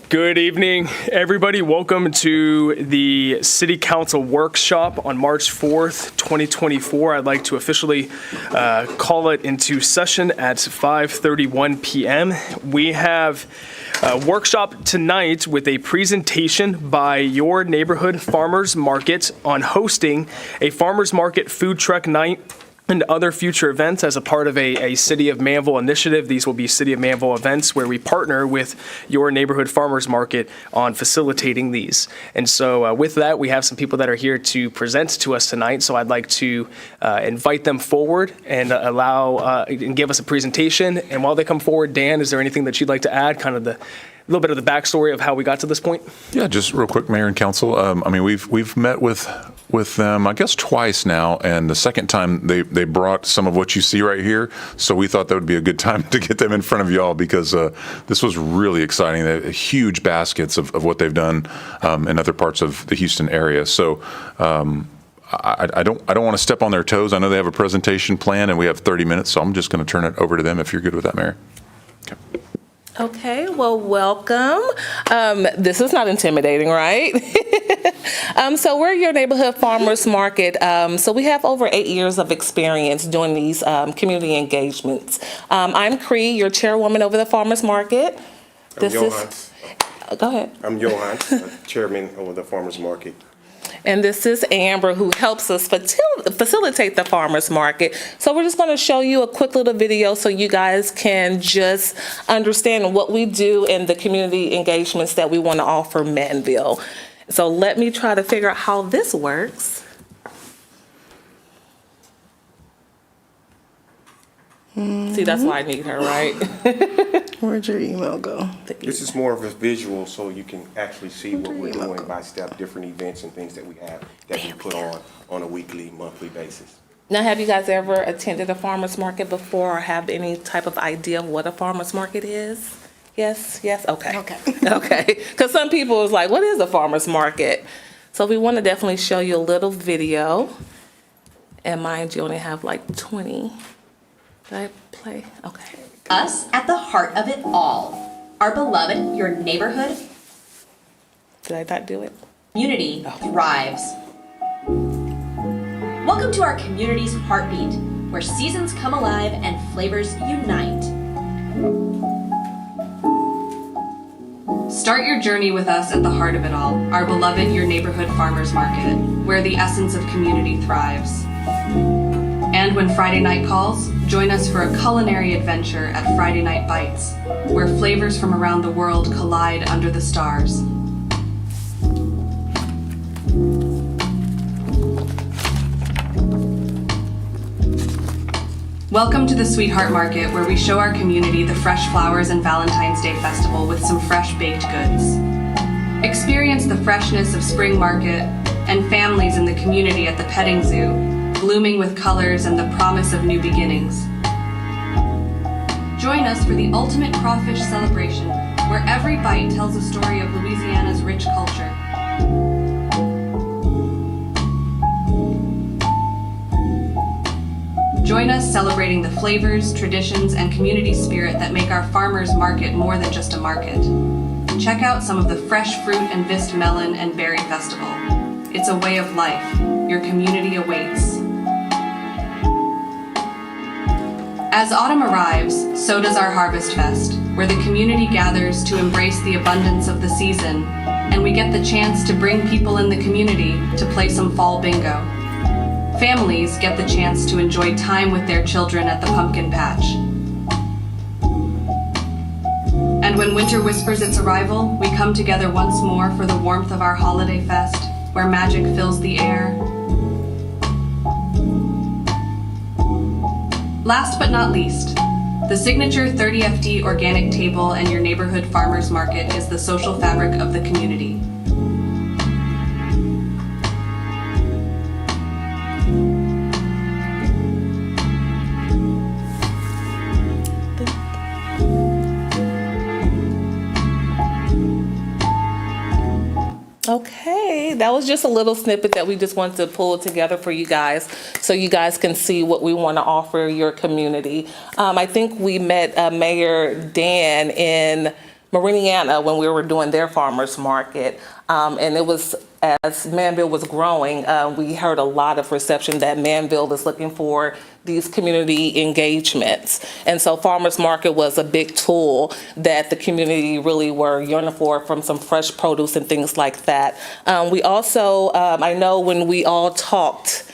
Good evening, everybody. Welcome to the City Council Workshop on March 4th, 2024. I'd like to officially call it into session at 5:31 p.m. We have a workshop tonight with a presentation by Your Neighborhood Farmers Market on hosting a farmers market food truck night and other future events as a part of a City of Manvel initiative. These will be City of Manvel events where we partner with Your Neighborhood Farmers Market on facilitating these. And so with that, we have some people that are here to present to us tonight. So I'd like to invite them forward and and give us a presentation. And while they come forward, Dan, is there anything that you'd like to add, kind of a little bit of the backstory of how we got to this point? Yeah, just real quick, Mayor and Council. We've met with them, I guess, twice now, and the second time they brought some of what you see right here. So we thought that would be a good time to get them in front of y'all because this was really exciting. They have huge baskets of what they've done in other parts of the Houston area. So I don't want to step on their toes. I know they have a presentation plan, and we have 30 minutes, so I'm just going to turn it over to them if you're good with that, Mayor. Okay. Okay, well, welcome. This is not intimidating, right? So we're Your Neighborhood Farmers Market. So we have over 8 years of experience doing these community engagements. I'm Cree, your chairwoman over the Farmers Market. I'm Johans. Go ahead. I'm Johans, chairman over the Farmers Market. And this is Amber, who helps us facilitate the farmers market. So we're just going to show you a quick little video so you guys can just understand what we do in the community engagements that we want to offer Manvel. So let me try to figure out how this works. See, that's why I need her, right? Where'd your email go? This is more of a visual so you can actually see what we're doing by step, different events and things that we have that we put on a weekly, monthly basis. Now, have you guys ever attended a farmer's market before or have any type of idea of what a farmer's market is? Yes, okay. Okay, because some people is like, what is a farmer's market? So we want to definitely show you a little video. And mind you, only have like 20. Did I play? Okay. Us at the heart of it all. Our beloved, your neighborhood Did I not do it? community thrives. Welcome to our community's heartbeat, where seasons come alive and flavors unite. Start your journey with us at the heart of it all, our beloved Your Neighborhood Farmers Market, where the essence of community thrives. And when Friday night calls, join us for a culinary adventure at Friday Night Bites, where flavors from around the world collide under the stars. Welcome to the Sweetheart Market, where we show our community the fresh flowers and Valentine's Day Festival with some fresh baked goods. Experience the freshness of spring market and families in the community at the petting zoo, blooming with colors and the promise of new beginnings. Join us for the ultimate crawfish celebration, where every bite tells a story of Louisiana's rich culture. Join us celebrating the flavors, traditions, and community spirit that make our farmers market more than just a market. Check out some of the fresh fruit and Vist melon and berry festival. It's a way of life. Your community awaits. As autumn arrives, so does our Harvest Fest, where the community gathers to embrace the abundance of the season, and we get the chance to bring people in the community to play some fall bingo. Families get the chance to enjoy time with their children at the pumpkin patch. And when winter whispers its arrival, we come together once more for the warmth of our holiday fest, where magic fills the air. Last but not least, the signature 30FD organic table and Your Neighborhood Farmers Market is the social fabric of the community. Okay. Okay, that was just a little snippet that we just wanted to pull together for you guys so you guys can see what we want to offer your community. I think we met Mayor Dan in Mariniana when we were doing their farmers market. And it was, as Manvel was growing, we heard a lot of reception that Manvel is looking for these community engagements. And so farmers market was a big tool that the community really were yearning for, from some fresh produce and things like that. We also, I know when we all talked,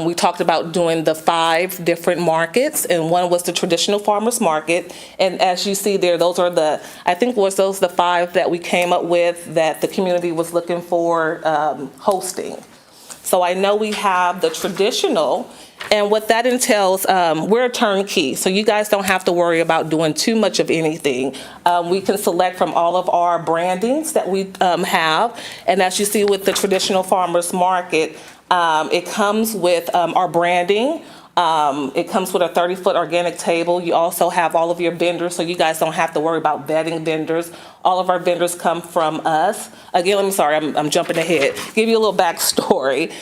we talked about doing the 5 different markets, and one was the traditional farmers market. And as you see there, those are the, I think those the 5 that we came up with that the community was looking for hosting. So I know we have the traditional, and what that entails, we're a turnkey, so you guys don't have to worry about doing too much of anything. We can select from all of our brandings that we have, and as you see with the traditional farmers market, it comes with our branding. It comes with a 30-foot organic table. You also have all of your vendors, so you guys don't have to worry about vetting vendors. All of our vendors come from us. Again, I'm jumping ahead. Give you a little backstory.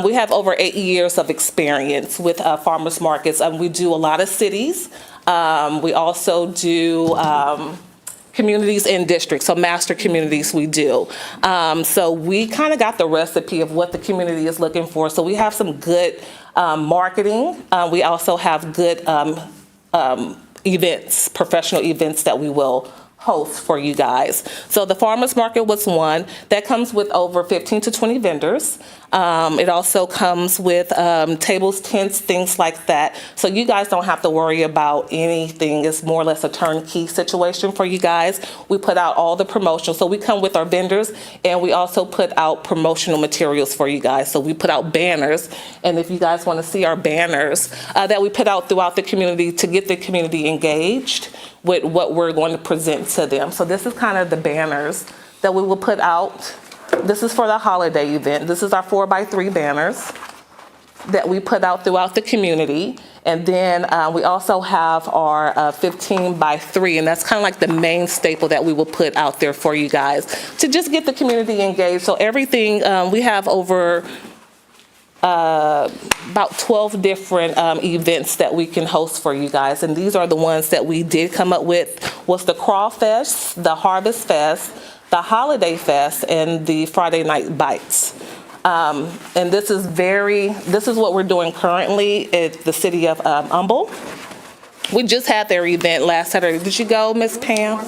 We have over 8 years of experience with farmers markets. We do a lot of cities. We also do communities in districts, so master communities we do. So we kind of got the recipe of what the community is looking for. So we have some good marketing. We also have good events, professional events that we will host for you guys. So the farmers market was one that comes with over 15 to 20 vendors. It also comes with tables, tents, things like that. So you guys don't have to worry about anything. It's more or less a turnkey situation for you guys. We put out all the promotions. So we come with our vendors, and we also put out promotional materials for you guys. So we put out banners, and if you guys want to see our banners that we put out throughout the community to get the community engaged with what we're going to present to them. So this is kind of the banners that we will put out. This is for the holiday event. This is our 4x3 banners that we put out throughout the community. And then we also have our 15x3, and that's kind of like the main staple that we will put out there for you guys to just get the community engaged. So everything, we have over about 12 different events that we can host for you guys, and these are the ones that we did come up with. Was the Crawfest, the Harvest Fest, the Holiday Fest, and the Friday Night Bites. And this is what we're doing currently at the city of Humble. We just had their event last Saturday. Did you go, Miss Pam?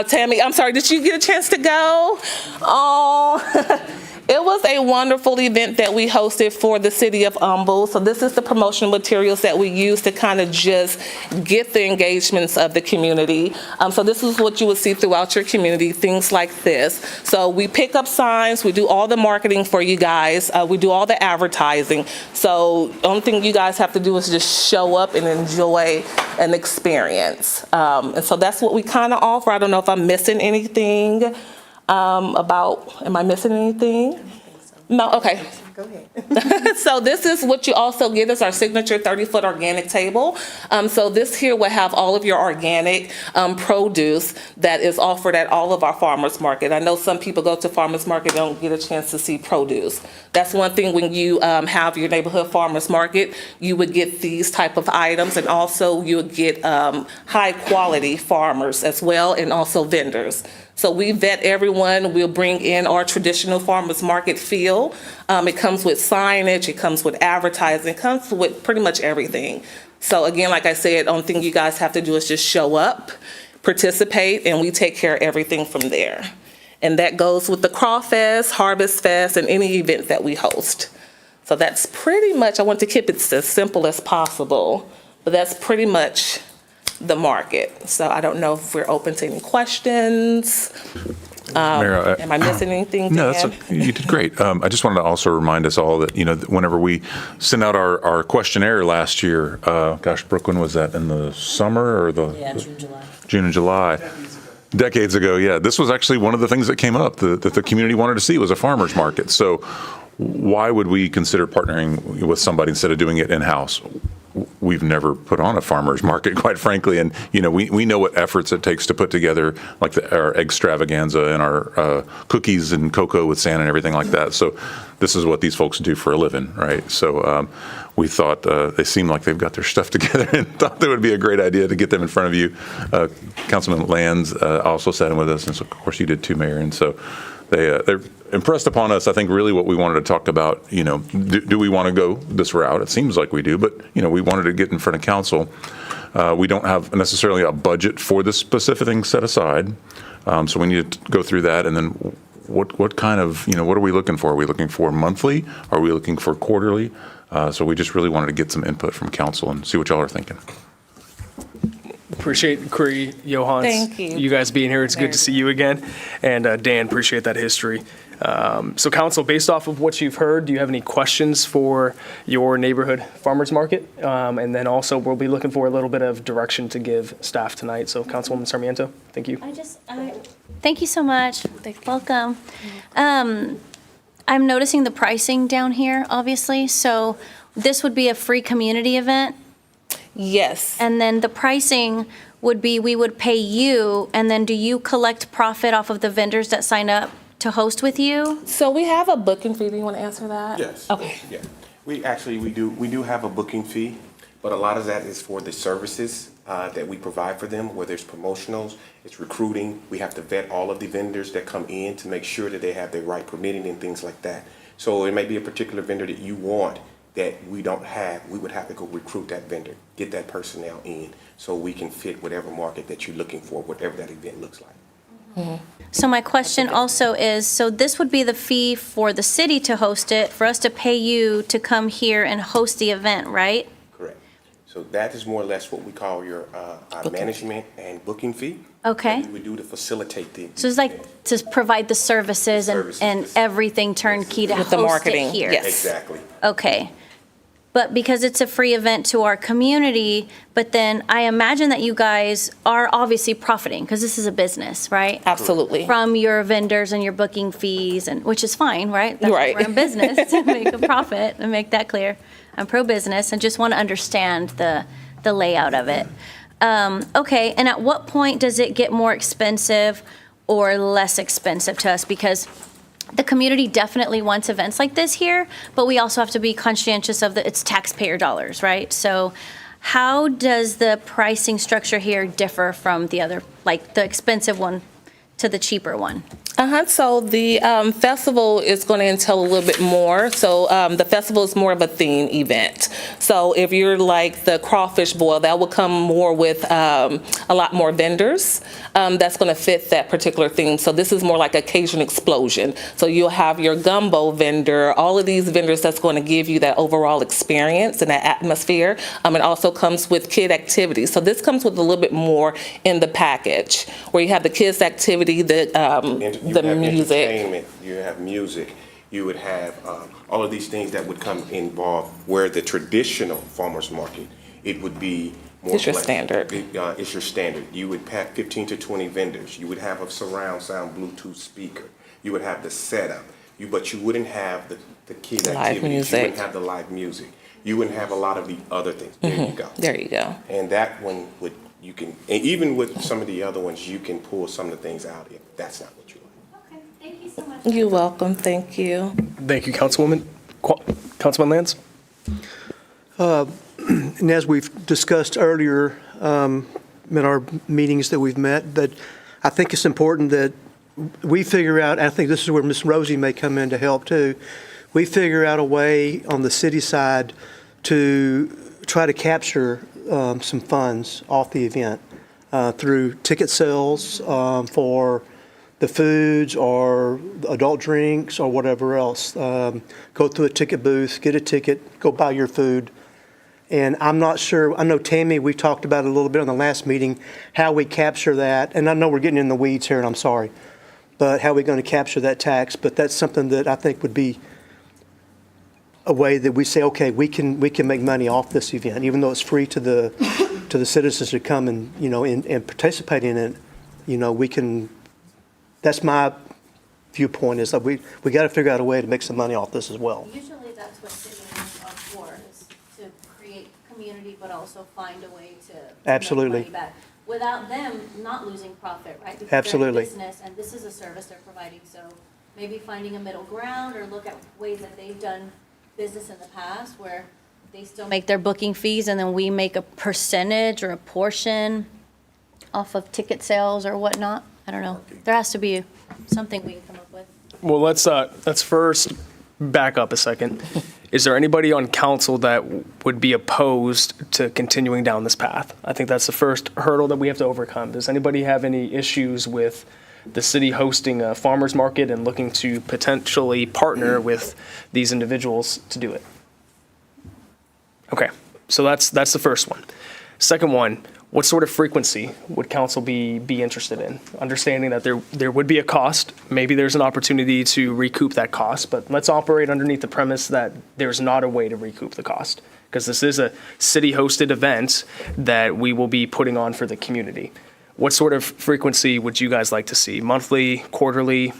Tammy, I'm sorry, did you get a chance to go? Oh. It was a wonderful event that we hosted for the city of Humble. So this is the promotional materials that we use to kind of just get the engagements of the community. So this is what you would see throughout your community, things like this. So we pick up signs, we do all the marketing for you guys, we do all the advertising. So the only thing you guys have to do is just show up and enjoy an experience. And so that's what we kind of offer. I don't know if I'm missing anything. Am I missing anything? No, okay. Go ahead. So this is what you also get is our signature 30-foot organic table. So this here will have all of your organic produce that is offered at all of our farmers market. I know some people go to farmers market and don't get a chance to see produce. That's one thing when you have your neighborhood farmers market, you would get these type of items, and also you would get high quality farmers as well, and also vendors. So we vet everyone. We'll bring in our traditional farmers market feel. It comes with signage, it comes with advertising, it comes with pretty much everything. So again, like I said, the only thing you guys have to do is just show up, participate, and we take care of everything from there. And that goes with the Crawfest, Harvest Fest, and any event that we host. So that's pretty much, I want to keep it as simple as possible, but that's pretty much the market. So I don't know if we're open to any questions. Mayor, am I missing anything? No, Dan? you did great. I just wanted to also remind us all that, whenever we sent out our questionnaire last year, Brooke, when was that? In the summer or June, July. June and July. Decades ago, yeah. This was actually one of the things that came up that the community wanted to see was a farmer's market. So why would we consider partnering with somebody instead of doing it in-house? we've never put on a farmer's market, quite frankly. And, we know what efforts it takes to put together like our extravaganza and our cookies and cocoa with Santa and everything like that. So this is what these folks do for a living, right? So we thought they seemed like they've got their stuff together and thought that would be a great idea to get them in front of you. Councilman Lands also sat in with us, and so of course you did too, Mayor. And so they're impressed upon us, I think, really what we wanted to talk about. Do we want to go this route? It seems like we do, but we wanted to get in front of council. We don't have necessarily a budget for this specific thing set aside, so we need to go through that. And then what kind of, what are we looking for? Are we looking for monthly? Are we looking for quarterly? So we just really wanted to get some input from council and see what y'all are thinking. Appreciate Cree, Johans. Thank you. You guys being here. It's good to see you again. And Dan, appreciate that history. So council, based off of what you've heard, do you have any questions for your neighborhood farmers market? And then also we'll be looking for a little bit of direction to give staff tonight. So Councilwoman Sarmiento, thank you. Thank you so much. Welcome. I'm noticing the pricing down here, obviously. So this would be a free community event. Yes. And then the pricing would be, we would pay you, and then do you collect profit off of the vendors that sign up to host with you? So we have a booking fee. Do you want to answer that? Yes. Okay. Yeah. We do have a booking fee, but a lot of that is for the services that we provide for them, whether it's promotionals, it's recruiting. We have to vet all of the vendors that come in to make sure that they have the right permitting and things like that. So it may be a particular vendor that you want that we don't have. We would have to go recruit that vendor, get that personnel in, so we can fit whatever market that you're looking for, whatever that event looks like. Mm-hmm. So my question also is, so this would be the fee for the city to host it, for us to pay you to come here and host the event, right? Correct. So that is more or less what we call your our management and booking fee. Okay. That we would do to facilitate the. So it's like to provide the services and everything turnkey to With the host marketing, it here? yes. Exactly. Okay. But because it's a free event to our community, but then I imagine that you guys are obviously profiting, because this is a business, right? Absolutely. From your vendors and your booking fees, and which is fine, right? That's Right. why we're in business, to make a profit and make that clear. I'm pro-business and just want to understand the layout of it. Okay, and at what point does it get more expensive or less expensive to us? Because the community definitely wants events like this here, but we also have to be conscientious of it's taxpayer dollars, right? So how does the pricing structure here differ from the other, like the expensive one to the cheaper one? So the festival is going to entail a little bit more. So the festival is more of a theme event. So if you're like the crawfish boil, that will come more with a lot more vendors. That's going to fit that particular theme. So this is more like occasion explosion. So you'll have your gumbo vendor, all of these vendors that's going to give you that overall experience and that atmosphere. It also comes with kid activities. So this comes with a little bit more in the package, where you have the kids activity, You the have music. entertainment, you have music, you would have all of these things that would come involved, where the traditional farmer's market, it would be more. It's your standard. It's your standard. You would have 15 to 20 vendors. You would have a surround sound Bluetooth speaker. You would have the setup. But you wouldn't have the kid Live activities. music. You wouldn't have the live music. You wouldn't have a lot of the other things. There you go. There you go. And that one would, you can, and even with some of the other ones, you can pull some of the things out if that's not what you like. Okay, thank you so much. You're welcome. Thank you. Thank you, Councilwoman. Councilman Lands? And as we've discussed earlier in our meetings that we've met, that I think it's important that we figure out, I think this is where Ms. Rosie may come in to help too, we figure out a way on the city side to try to capture some funds off the event through ticket sales for the foods or adult drinks or whatever else. Go through a ticket booth, get a ticket, go buy your food. And I'm not sure, I know Tammy, we talked about it a little bit on the last meeting, how we capture that. And I know we're getting in the weeds here, and I'm sorry, but how are we going to capture that tax? But that's something that I think would be a way that we say, okay, we can make money off this event, even though it's free to the citizens to come and, and participate in it. We can, that's my viewpoint, is that we got to figure out a way to make some money off this as well. Usually that's what city events are for, is to create community but also find a way to Absolutely. make money back. Without them not losing profit, right? Because Absolutely. they're in business, and this is a service they're providing, so maybe finding a middle ground or look at ways that they've done business in the past where they still make their booking fees and then we make a percentage or a portion off of ticket sales or whatnot. I don't know. There has to be something we can come up with. Well, let's first back up a second. Is there anybody on council that would be opposed to continuing down this path? I think that's the first hurdle that we have to overcome. Does anybody have any issues with the city hosting a farmer's market and looking to potentially partner with these individuals to do it? Okay, so that's the first one. Second one, what sort of frequency would council be interested in? Understanding that there would be a cost, maybe there's an opportunity to recoup that cost, but let's operate underneath the premise that there's not a way to recoup the cost, because this is a city-hosted event that we will be putting on for the community. What sort of frequency would you guys like to see? Monthly, quarterly,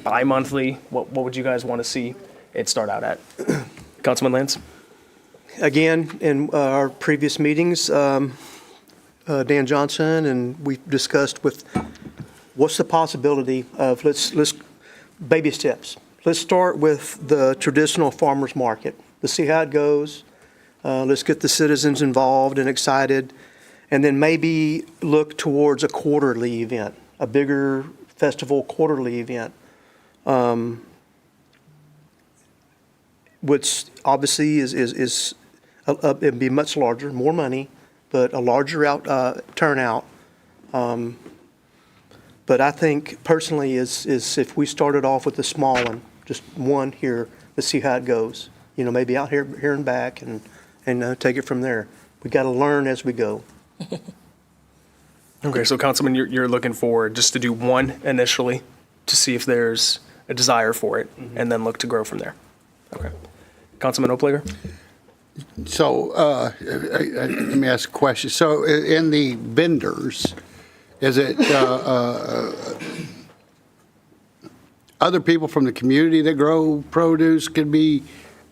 bi-monthly? What would you guys want to see it start out at? Councilman Lance? Again, in our previous meetings, Dan Johnson, and we discussed with what's the possibility of, let's baby steps. Let's start with the traditional farmer's market. Let's see how it goes. Let's get the citizens involved and excited, and then maybe look towards a quarterly event, a bigger festival quarterly event, which obviously it'd be much larger, more money, but a larger turnout. But I think personally is if we started off with a small one, just one here, let's see how it goes. Maybe out here and back and take it from there. We got to learn as we go. Okay, so Councilman, you're looking for just to do one initially to see if there's a desire for it, and then look to grow from there. Okay. Councilman Oplager? So let me ask a question. So in the vendors, is it other people from the community that grow produce could be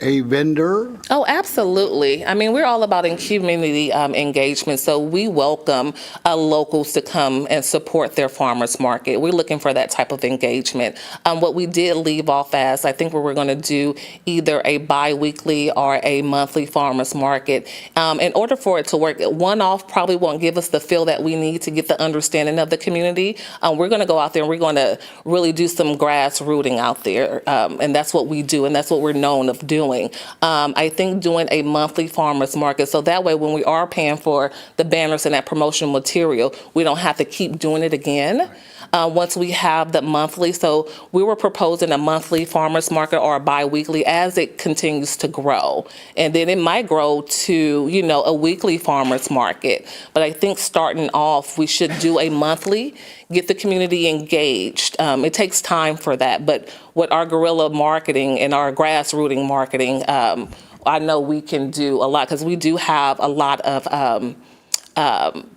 a vendor? Oh, absolutely. I mean, we're all about community engagement, so we welcome locals to come and support their farmers market. We're looking for that type of engagement. What we did leave off as, I think we were going to do either a bi-weekly or a monthly farmers market. In order for it to work, one-off probably won't give us the feel that we need to get the understanding of the community. We're going to go out there and we're going to really do some grassrooting out there, and that's what we do, and that's what we're known of doing. I think doing a monthly farmers market, so that way when we are paying for the banners and that promotional material, we don't have to keep doing it again. Once we have the monthly, so we were proposing a monthly farmers market or a bi-weekly as it continues to grow. And then it might grow to, a weekly farmers market. But I think starting off, we should do a monthly, get the community engaged. It takes time for that. But with our guerrilla marketing and our grassrooting marketing, I know we can do a lot because we do have a lot of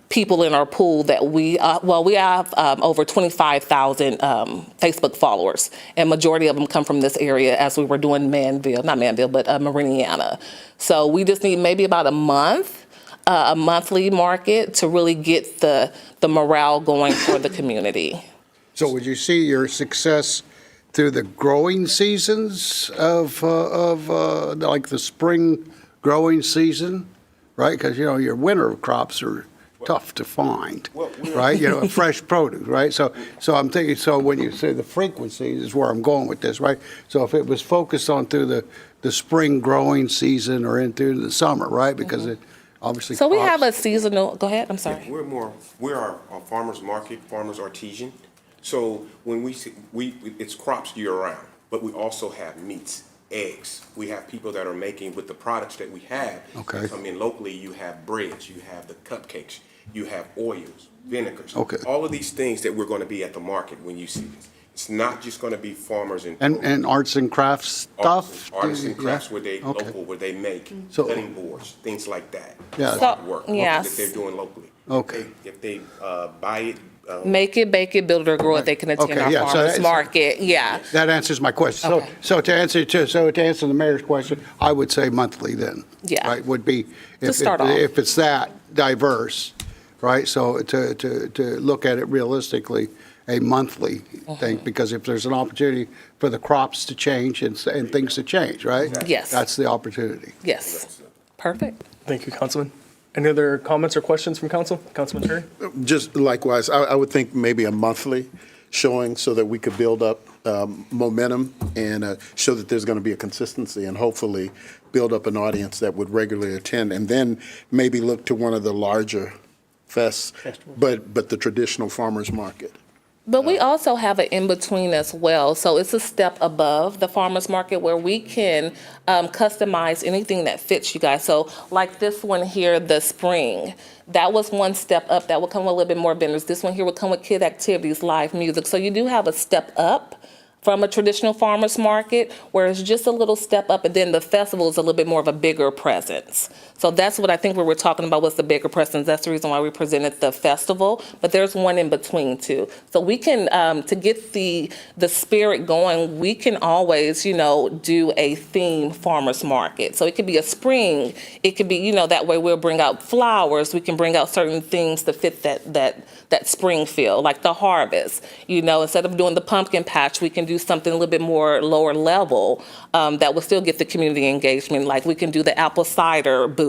people in our pool that we have over 25,000 Facebook followers, and majority of them come from this area as we were doing Manvel, not Manvel, but Mariniana. So we just need maybe about a monthly market to really get the morale going for the community. So would you see your success through the growing seasons of like the spring growing season? Right, because your winter crops are tough to find, right? Fresh produce, right? So I'm thinking. So when you say the frequency is where I'm going with this, right? So if it was focused on through the spring growing season or into the summer, right? Because it obviously. So we have a seasonal. Go ahead. I'm sorry. We're our farmers market, farmers artisan. So when it's crops year round, but we also have meats. Eggs. We have people that are making with the products that we have. Okay. That come in locally. You have breads, you have the cupcakes, you have oils, vinegars. Okay. All of these things that we're going to be at the market when you see this. It's not just going to be farmers and arts and crafts stuff. Arts and crafts where they Okay. local, where they make cutting boards, things like that. Yeah. Artwork yes. that they're doing locally. Okay. If they buy it Make it, bake it, build it, or grow it. They can attend Okay, our yeah, so farmers that's- market. Yeah. That answers my question. Okay. So to answer the mayor's question, I would say monthly then. Yeah. Right, would be, start off. if it's that diverse, right? So to look at it realistically, a monthly thing, because if there's an opportunity for the crops to change and things to change, right? Yes. That's the opportunity. Yes. Perfect. Thank you, Councilman. Any other comments or questions from council? Councilman Terry? Just likewise, I would think maybe a monthly showing so that we could build up momentum and show that there's going to be a consistency and hopefully build up an audience that would regularly attend, and then maybe look to one of the larger fests, but the traditional farmers market. But we also have an in-between as well. So it's a step above the farmer's market where we can customize anything that fits you guys. So like this one here, the spring, that was one step up. That would come with a little bit more vendors. This one here would come with kid activities, live music. So you do have a step up from a traditional farmer's market, where it's just a little step up, and then the festival is a little bit more of a bigger presence. So that's what I think we were talking about, was the bigger presence. That's the reason why we presented the festival, but there's one in between too. So we can, to get the spirit going, we can always, do a theme farmer's market. So it could be a spring, it could be, that way we'll bring out flowers, we can bring out certain things to fit that spring feel, like the harvest. Instead of doing the pumpkin patch, we can do something a little bit more lower level that will still get the community engagement. Like we can do the apple cider booth,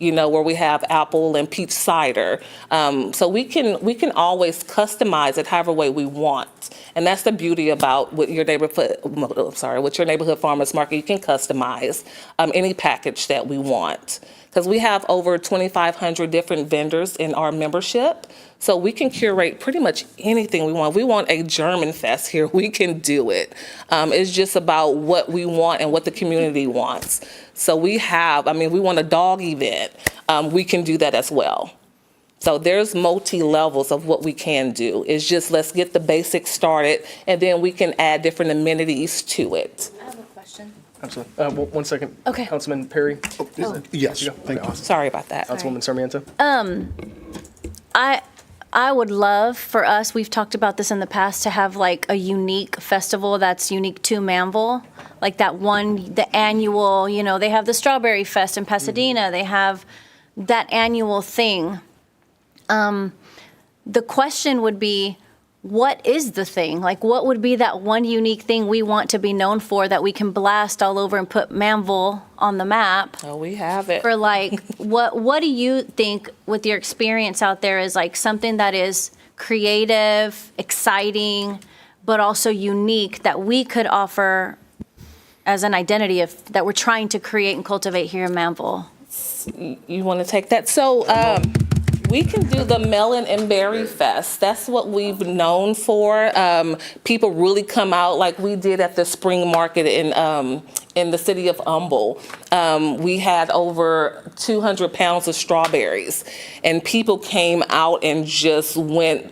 where we have apple and peach cider. So we can always customize it however way we want. And that's the beauty about with your neighborhood farmers market. You can customize any package that we want, because we have over 2,500 different vendors in our membership. So we can curate pretty much anything we want. We want a German fest here, we can do it. It's just about what we want and what the community wants. So we want a dog event. We can do that as well. So there's multi-levels of what we can do. It's just, let's get the basics started, and then we can add different amenities to it. I have a question. Absolutely. One second. Okay. Councilman Perry? Yes, Okay, thank you. awesome. Sorry about that. Councilwoman Sarmiento? I would love for us, we've talked about this in the past, to have like a unique festival that's unique to Manvel. Like that one, the annual, they have the Strawberry Fest in Pasadena. They have that annual thing. The question would be, what is the thing? Like, what would be that one unique thing we want to be known for that we can blast all over and put Manvel on the map? Oh, we have it. For like, what do you think with your experience out there is like something that is creative, exciting, but also unique that we could offer as an identity that we're trying to create and cultivate here in Manvel? You want to take that? So we can do the Melon and Berry Fest. That's what we've known for. People really come out like we did at the spring market in the city of Humble. We had over 200 pounds of strawberries, and people came out and just went,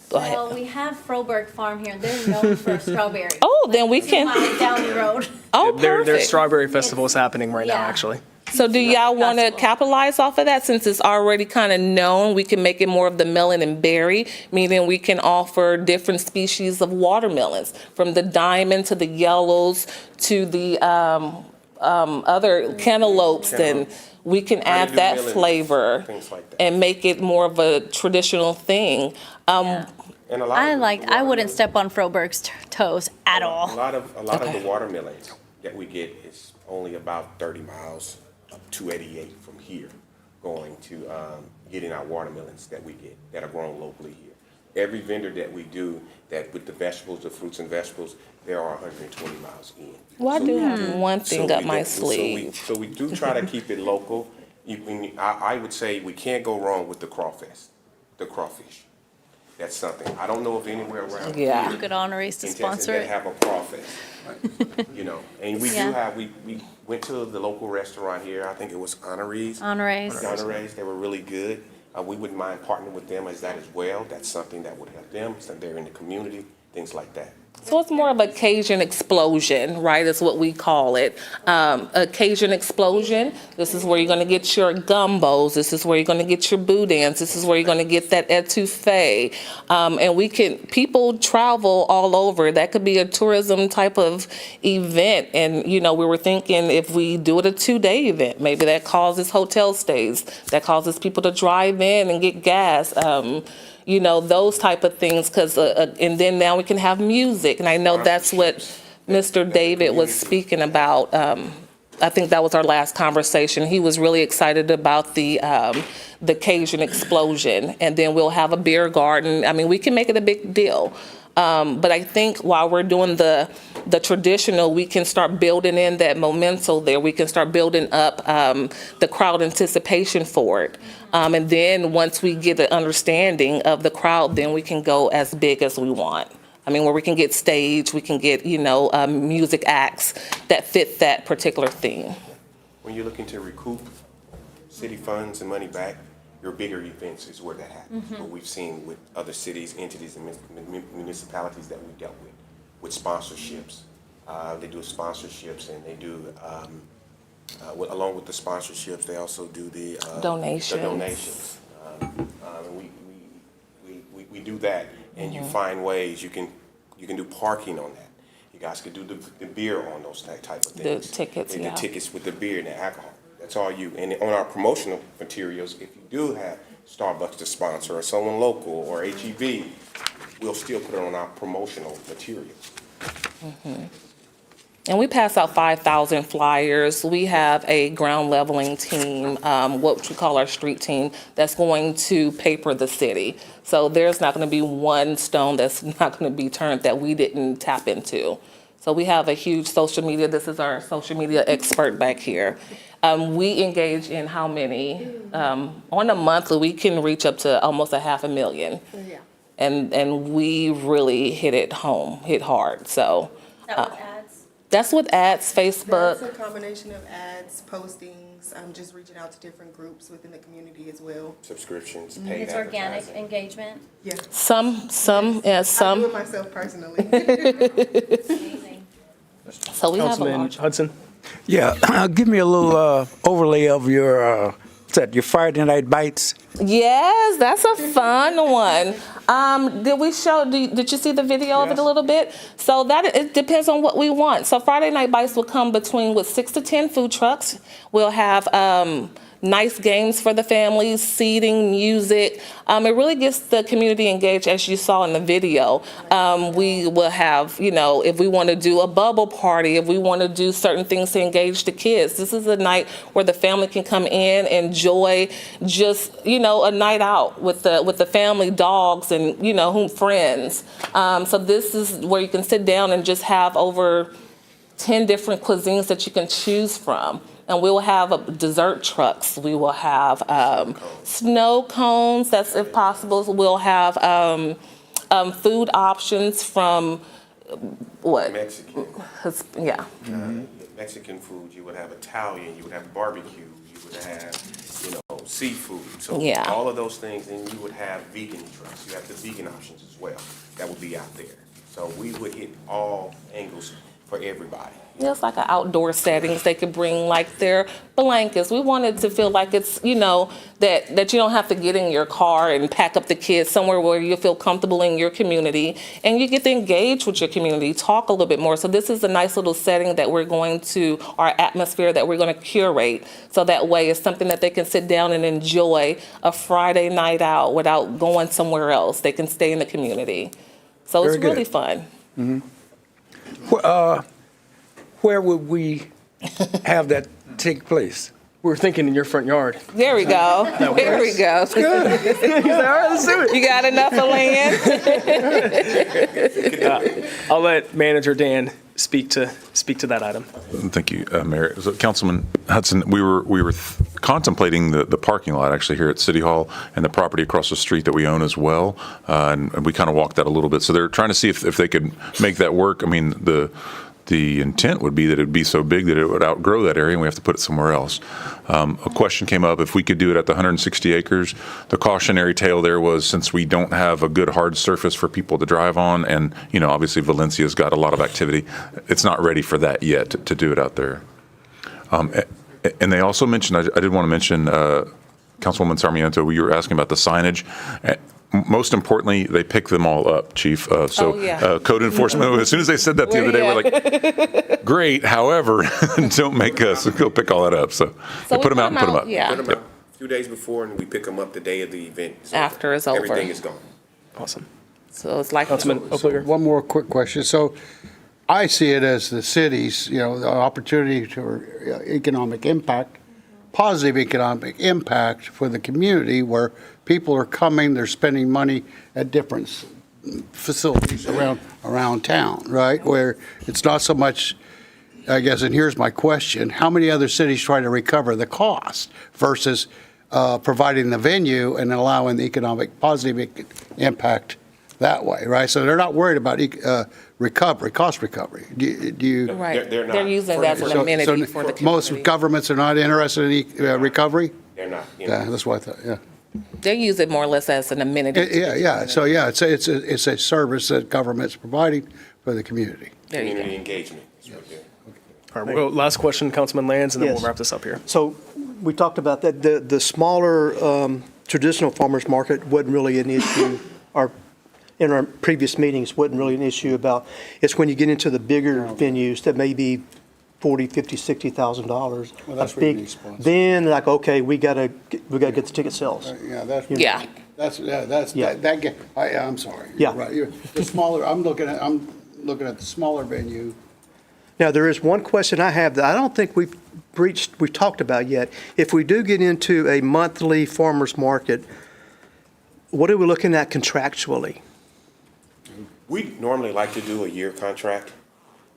Go ahead. Well, we have Froberg Farm here. They're known for strawberries. Oh, then we can. Down the road. Oh, perfect. There's strawberry festivals happening right now, Yeah. actually. So do y'all want to capitalize off of that, since it's already kind of known? We can make it more of the melon and berry, meaning we can offer different species of watermelons, from the diamond to the yellows to the other cantaloupes, and we can add Honeydew that melons, flavor things like that. and make it more of a traditional thing. And a lot of the I wouldn't step on Froberg's toes at A all. lot of the watermelons that we get is only about 30 miles up 288 from here, going to getting our watermelons that we get that are grown locally here. Every vendor that we do that with the vegetables, the fruits and vegetables, there are 120 miles in. Well, I do have one So thing we up my don't- sleeve. So we do try to keep it local. I would say we can't go wrong with the crawfish, the crawfish. That's something. I don't know if anywhere around Yeah. here Good honorees to in sponsor Texas that it. have a crawfish. And we Yeah. do have, we went to the local restaurant here, I think it was Honorees. Honorees, they were really good. We wouldn't mind partnering with them as well. That's something that would help them, since they're in the community. things like that. So it's more of a Cajun explosion, right, is what we call it. A Cajun explosion, this is where you're going to get your gumbos, this is where you're going to get your boudins, this is where you're going to get that etouffee. And people travel all over. That could be a tourism type of event. And, we were thinking if we do it a 2-day event, maybe that causes hotel stays, that causes people to drive in and get gas. Those type of things, and then now we can have music, and I know that's what Mr. David was speaking about. I think that was our last conversation. He was really excited about the Cajun explosion, and then we'll have a beer garden. I mean, we can make it a big deal. But I think while we're doing the traditional, we can start building in that momentum there. We can start building up the crowd anticipation for it. And then once we get an understanding of the crowd, then we can go as big as we want. I mean, where we can get stage, we can get, music acts that fit that particular theme. When you're looking to recoup city funds and money back, your bigger events is where that happens. What we've seen with other cities, entities, and municipalities that we dealt with sponsorships. They do sponsorships, and they do, along with the sponsorships, they also do the donations. And we do that, and you find ways you can do parking on that. You guys could do the beer on those type of things. The tickets, and the tickets with the beer and the alcohol. That's all you. And on our promotional materials, if you do have Starbucks to sponsor or someone local or HEB, we'll still put it on our promotional materials. And we pass out 5,000 flyers. We have a ground leveling team, what we call our street team, that's going to paper the city. So there's not going to be one stone that's not going to be turned that we didn't tap into. So we have a huge social media. This is our social media expert back here. We engage in how many? On a monthly, we can reach up to almost 500,000. Yeah. And we really hit hard. So That with ads? that's with ads, Facebook. That's a combination of ads, postings, just reaching out to different groups within the community as well. Subscriptions, paid It's organic advertising. engagement? Yeah. Some. I do it myself personally. Amazing. So we have a Councilman large. Hudson? Yeah, give me a little overlay of your Friday Night Bites. Yes, that's a fun one. Did you see the video of it a little bit? So it depends on what we want. So Friday Night Bites will come with 6 to 10 food trucks. We'll have nice games for the families, seating, music. It really gets the community engaged, as you saw in the video. We will have, if we want to do a bubble party, if we want to do certain things to engage the kids. This is a night where the family can come in, enjoy just, a night out with the family, dogs, and, friends. So this is where you can sit down and just have over 10 different cuisines that you can choose from. And we will have dessert trucks. We will have snow cones, that's if possible. We'll have food options from what? Mexican. Yeah. Mexican food. You would have Italian. You would have barbecue. You would have, seafood. So Yeah. all of those things, and you would have vegan trucks. You have the vegan options as well. That would be out there. So we would hit all angles for everybody. It's like an outdoor settings. They could bring like their blankets. We wanted to feel like it's, that you don't have to get in your car and pack up the kids somewhere where you feel comfortable in your community and you get to engage with your community, talk a little bit more. So this is a nice little setting that our atmosphere that we're going to curate. So that way it's something that they can sit down and enjoy a Friday night out without going somewhere else. They can stay in the community. So it's Very really good. fun. Where would we have that take place? We're thinking in your front yard. There we go. There we go. He's like, all right, let's do it. You got enough of land? I'll let Manager Dan speak to that item. Thank you, Mayor. So, Councilman Hudson, we were contemplating the parking lot actually here at City Hall and the property across the street that we own as well, and we kind of walked that a little bit. So they're trying to see if they could make that work. I mean, the intent would be that it would be so big that it would outgrow that area and we have to put it somewhere else. A question came up if we could do it at the 160 acres. The cautionary tale there was since we don't have a good hard surface for people to drive on, and obviously Valencia's got a lot of activity, it's not ready for that yet to do it out there. And they also mentioned, I did want to mention, Councilwoman Sarmiento, you were asking about the signage. Most importantly, they pick them all up, Chief. Code enforcement, as soon as they said that the other day, we're like, great, however, don't make us go pick all that up. So we put them out and put them up. Yeah. Put them out a few days before, and we pick them up the day of the event. So After it's over. Everything is gone. Awesome. So it's like. Councilman Opliger. One more quick question. So I see it as the city's, the opportunity to economic impact, positive economic impact for the community where people are coming, they're spending money at different facilities around town, right? Where it's not so much, I guess, and here's my question, how many other cities try to recover the cost versus providing the venue and allowing the positive impact that way, right? So they're not worried about cost recovery. Do you? Right. They're not. They're using that as an amenity for the community. Most governments are not interested in recovery? They're not. Yeah, that's what I thought, yeah. They use it more or less as an amenity. Yeah. So, it's a service that government's providing for the community. There you go. Community engagement. It's right there. All right, well, last question, Councilman Lands, and then Yes. we'll wrap this up here. So we talked about that. The smaller traditional farmers market wasn't really an issue, or in our previous meetings, wasn't really an issue about. It's when you get into the bigger venues that may be $40,000, $50,000, $60,000. Well, that's a where you big, need sponsors. then like, okay, we gotta get the ticket sales. Yeah, that's. Yeah. I'm sorry. Yeah. You're right. The smaller, I'm looking at the smaller venue. Now, there is one question I have that I don't think we've talked about yet. If we do get into a monthly farmers market, what are we looking at contractually? We normally like to do a year contract,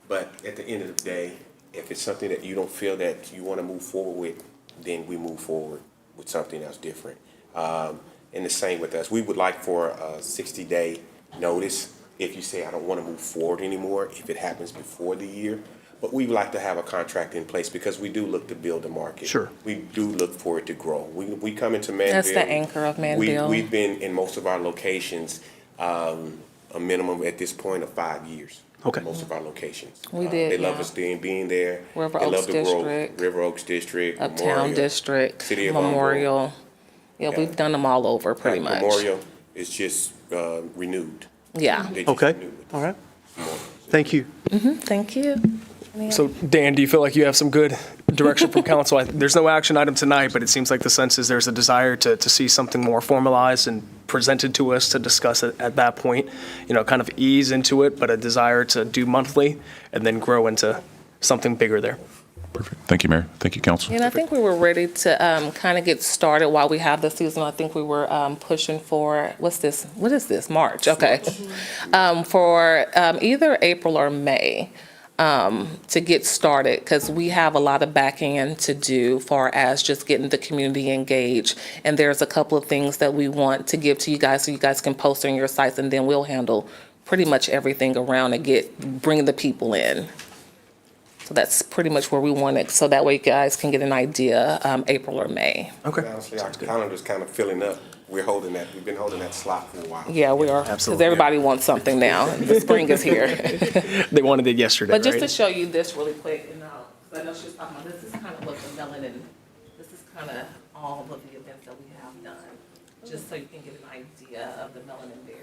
but at the end of the day, if it's something that you don't feel that you want to move forward with, then we move forward with something else different. And the same with us. We would like for a 60-day notice if you say, I don't want to move forward anymore, if it happens before the year. But we would like to have a contract in place because we do look to build the market. Sure. We do look for it to grow. We come into Manvel. That's the anchor of Manvel. We've been in most of our locations, a minimum at this point of 5 years. Okay. Most of our locations. We did, They love yeah. us being there. River They Oaks love the growth. District. River Oaks District. Uptown Memorial, District, City of Memorial. Yeah, we've done them all over pretty much. Memorial is just renewed. Yeah. They just Okay, renewed with all right. Memorial. Thank you. Thank you. So, Dan, do you feel like you have some good direction from council? There's no action item tonight, but it seems like the sense is there's a desire to see something more formalized and presented to us to discuss it at that point, kind of ease into it, but a desire to do monthly and then grow into something bigger there. Perfect. Thank you, Mayor. Thank you, Council. And I think we were ready to kind of get started while we have the season. I think we were pushing for, what is this, March? Okay. For either April or May. To get started, because we have a lot of backing in to do far as just getting the community engaged. And there's a couple of things that we want to give to you guys so you guys can post on your sites, and then we'll handle pretty much everything around and bring the people in. So that's pretty much where we want it, so that way you guys can get an idea April or May. Okay. Honestly, our calendar's kind of filling up. We've been holding that slot for a while. Yeah, we are, because Absolutely. everybody wants something now. The spring is here. They wanted it yesterday, But just to right? show you this really quick, and 'cause I know she was talking about, this is kind of what the melanin, this is kind of all of the events that we have done, just so you can get an idea of the melanin berry.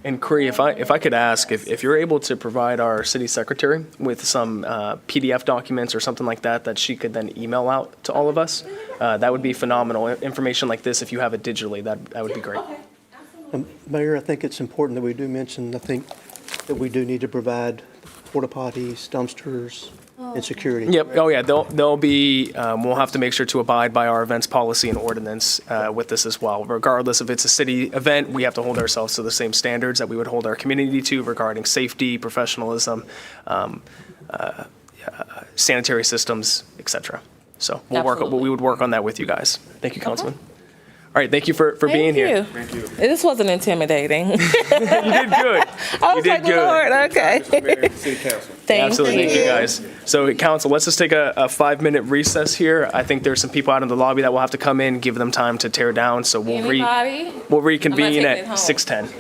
And Cree, if I could ask, if you're able to provide our city secretary with some PDF documents or something like that she could then email out to all of us, that would be phenomenal. Information like this, if you have it digitally, that would be great. Okay, absolutely. Mayor, I think it's important that we do mention, I think that we do need to provide porta potties, dumpsters, and security. Yep. Oh, yeah. They'll be. We'll have to make sure to abide by our events policy and ordinance with this as well. Regardless if it's a city event, we have to hold ourselves to the same standards that we would hold our community to regarding safety, professionalism, sanitary systems, etc. So we would work on that with you guys. Thank you, Councilman. All right, thank you for being here. Thank you. This wasn't intimidating. You did good. I You was did like, good. Lord, okay. City Council. Absolutely, thank you guys. So, council, let's just take a 5-minute recess here. I think there's some people out in the lobby that will have to come in, give them time to tear down. So Anybody? we'll reconvene taking at it home. 6:10.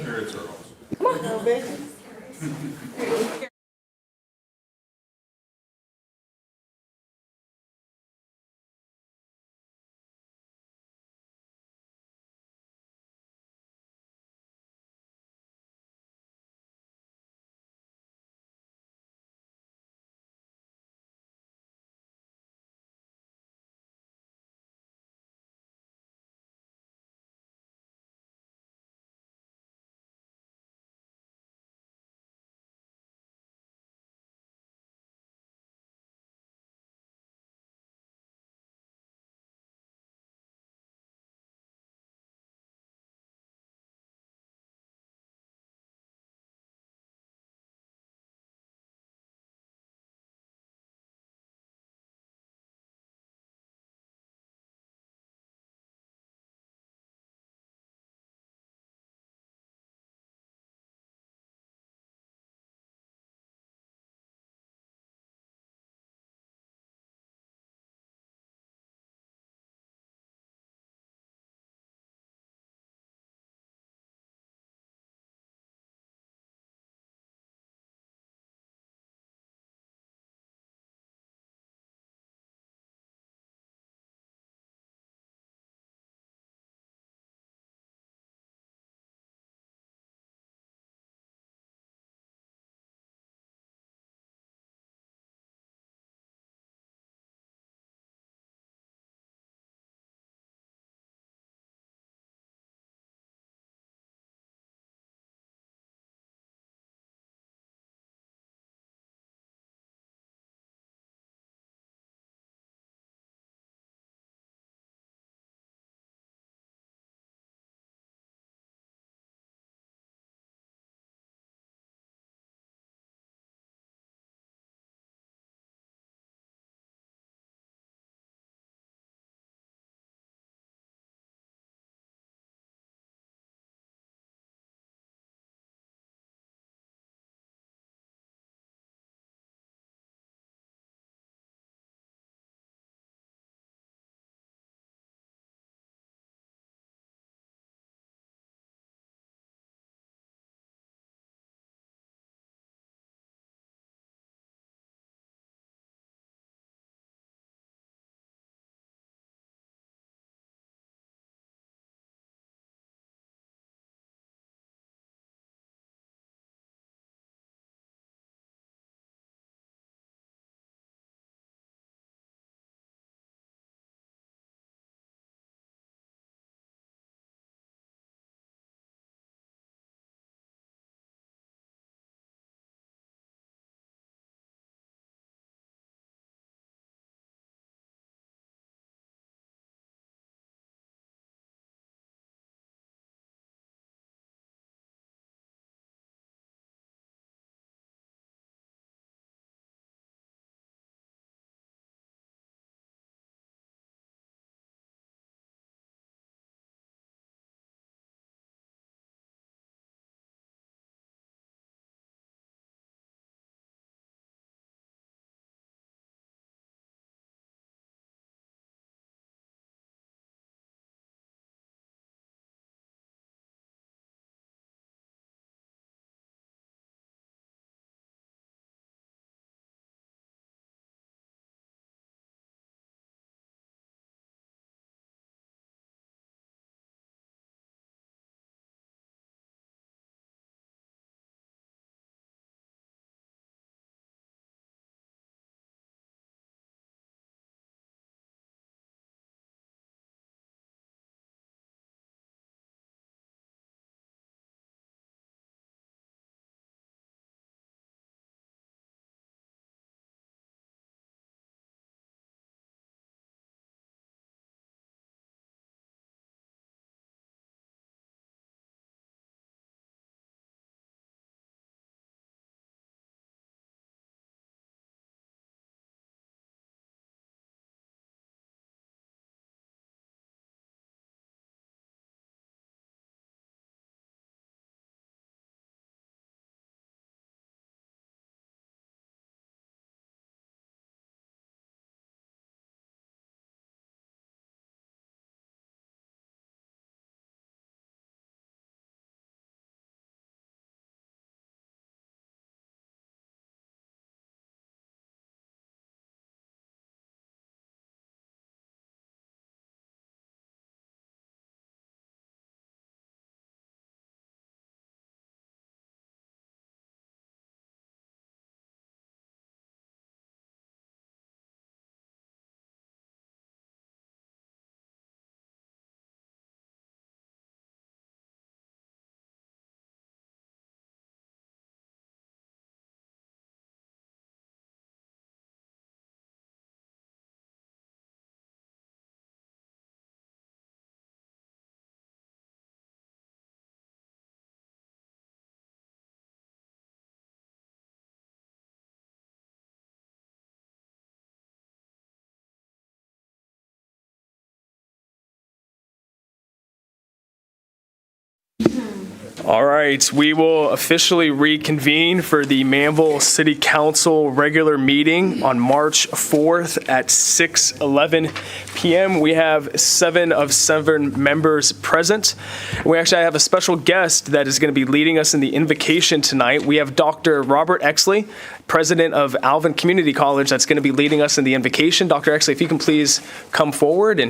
All right, we will officially reconvene for the Manvel City Council regular meeting on March 4th at 6:11 p.m. We have 7 of 7 members present. We actually have a special guest that is going to be leading us in the invocation tonight. We have Dr. Robert Exley, president of Alvin Community College, that's going to be leading us in the invocation. Dr. Exley, if you can please come forward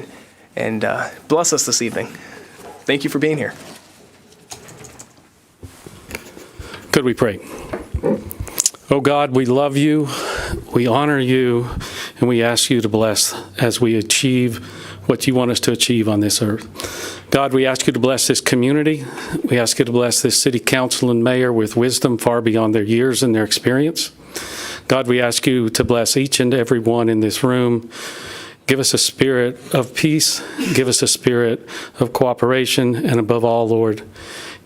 and bless us this evening. Thank you for being here. Could we pray? Oh God, we love you, we honor you, and we ask you to bless as we achieve what you want us to achieve on this earth. God, we ask you to bless this community. We ask you to bless this city council and mayor with wisdom far beyond their years and their experience. God, we ask you to bless each and every one in this room. Give us a spirit of peace. Give us a spirit of cooperation. And above all, Lord,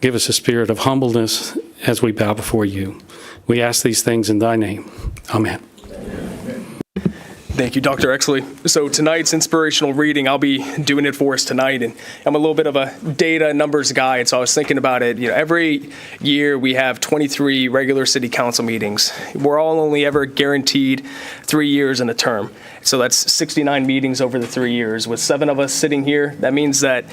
give us a spirit of humbleness as we bow before you. We ask these things in thy name. Amen. Thank you, Dr. Exley. So tonight's inspirational reading, I'll be doing it for us tonight, and I'm a little bit of a data numbers guy, so I was thinking about it. You know, every year we have 23 regular city council meetings. We're all only ever guaranteed 3 years in a term. So that's 69 meetings over the 3 years. With 7 of us sitting here, that means that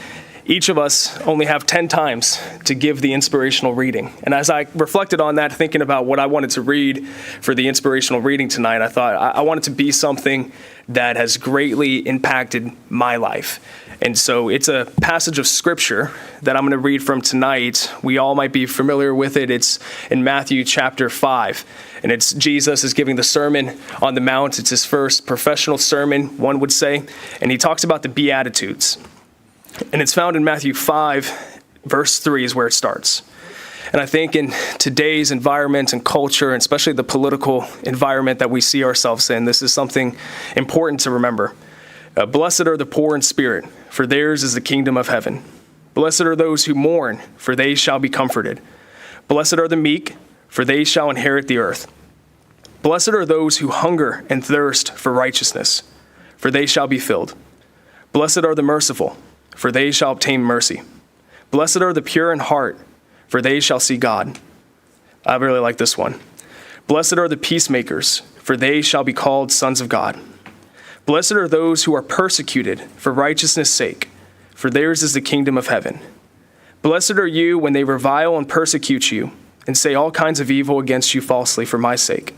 each of us only have 10 times to give the inspirational reading. And as I reflected on that, thinking about what I wanted to read for the inspirational reading tonight, I thought I wanted to be something that has greatly impacted my life. And so it's a passage of scripture that I'm going to read from tonight. We all might be familiar with it. It's in Matthew chapter 5. And it's Jesus is giving the Sermon on the Mount. It's his first professional sermon, one would say. And he talks about the Beatitudes. And it's found in Matthew 5, verse 3 is where it starts. And I think in today's environment and culture, and especially the political environment that we see ourselves in, this is something important to remember. Blessed are the poor in spirit, for theirs is the kingdom of heaven. Blessed are those who mourn, for they shall be comforted. Blessed are the meek, for they shall inherit the earth. Blessed are those who hunger and thirst for righteousness, for they shall be filled. Blessed are the merciful, for they shall obtain mercy. Blessed are the pure in heart, for they shall see God. I really like this one. Blessed are the peacemakers, for they shall be called sons of God. Blessed are those who are persecuted for righteousness' sake, for theirs is the kingdom of heaven. Blessed are you when they revile and persecute you, and say all kinds of evil against you falsely for my sake.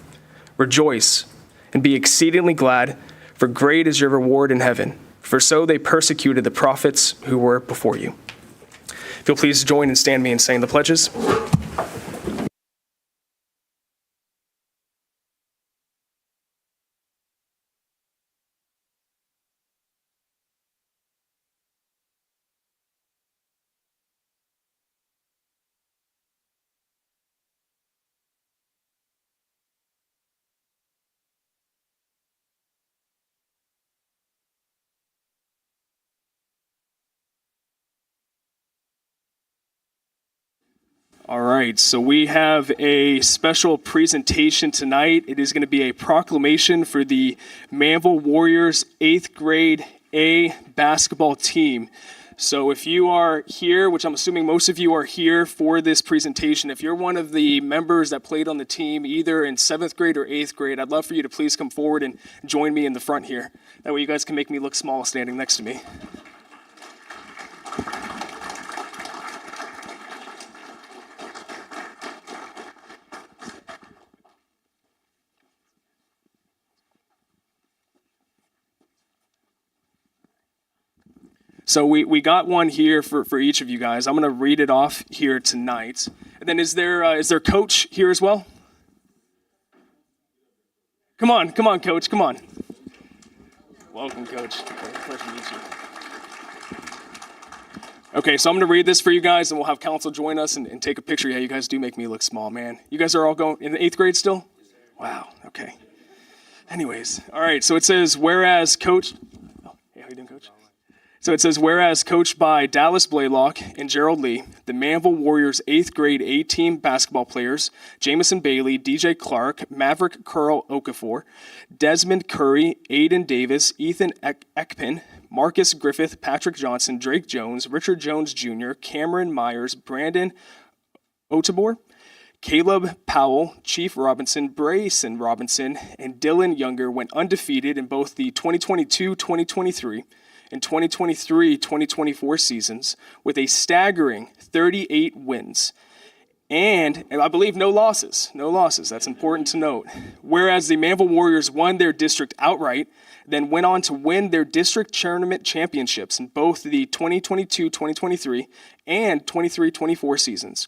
Rejoice and be exceedingly glad, for great is your reward in heaven. For so they persecuted the prophets who were before you. If you'll please join and stand me in saying the pledges. All right, so we have a special presentation tonight. It is going to be a proclamation for the Manvel Warriors 8th grade A basketball team. So if you are here, which I'm assuming most of you are here for this presentation, if you're one of the members that played on the team, either in 7th grade or 8th grade, I'd love for you to please come forward and join me in the front here. That way you guys can make me look small standing next to me. So we got one here for each of you guys. I'm going to read it off here tonight. And then is there Coach here as well? Come on, Coach, come on. Welcome, Coach. Pleasure to meet you. Okay, so I'm going to read this for you guys, and we'll have council join us and take a picture. Yeah, you guys do make me look small, man. You guys are all going in the 8th grade still? Wow, okay. Anyways, all right, so it says, whereas Coach... Oh, hey, how you doing, Coach? So it says, whereas coached by Dallas Blaylock and Gerald Lee, the Manvel Warriors 8th grade A-team basketball players, Jamison Bailey, DJ Clark, Maverick Curl Okafor, Desmond Curry, Aiden Davis, Ethan Ekpen, Marcus Griffith, Patrick Johnson, Drake Jones, Richard Jones Jr., Cameron Myers, Brandon Otibor, Caleb Powell, Chief Robinson, Brayson Robinson, and Dylan Younger went undefeated in both the 2022-2023 and 2023-2024 seasons with a staggering 38 wins. And I believe no losses. No losses. That's important to note. Whereas the Manvel Warriors won their district outright, then went on to win their district tournament championships in both the 2022-2023 and 23-24 seasons.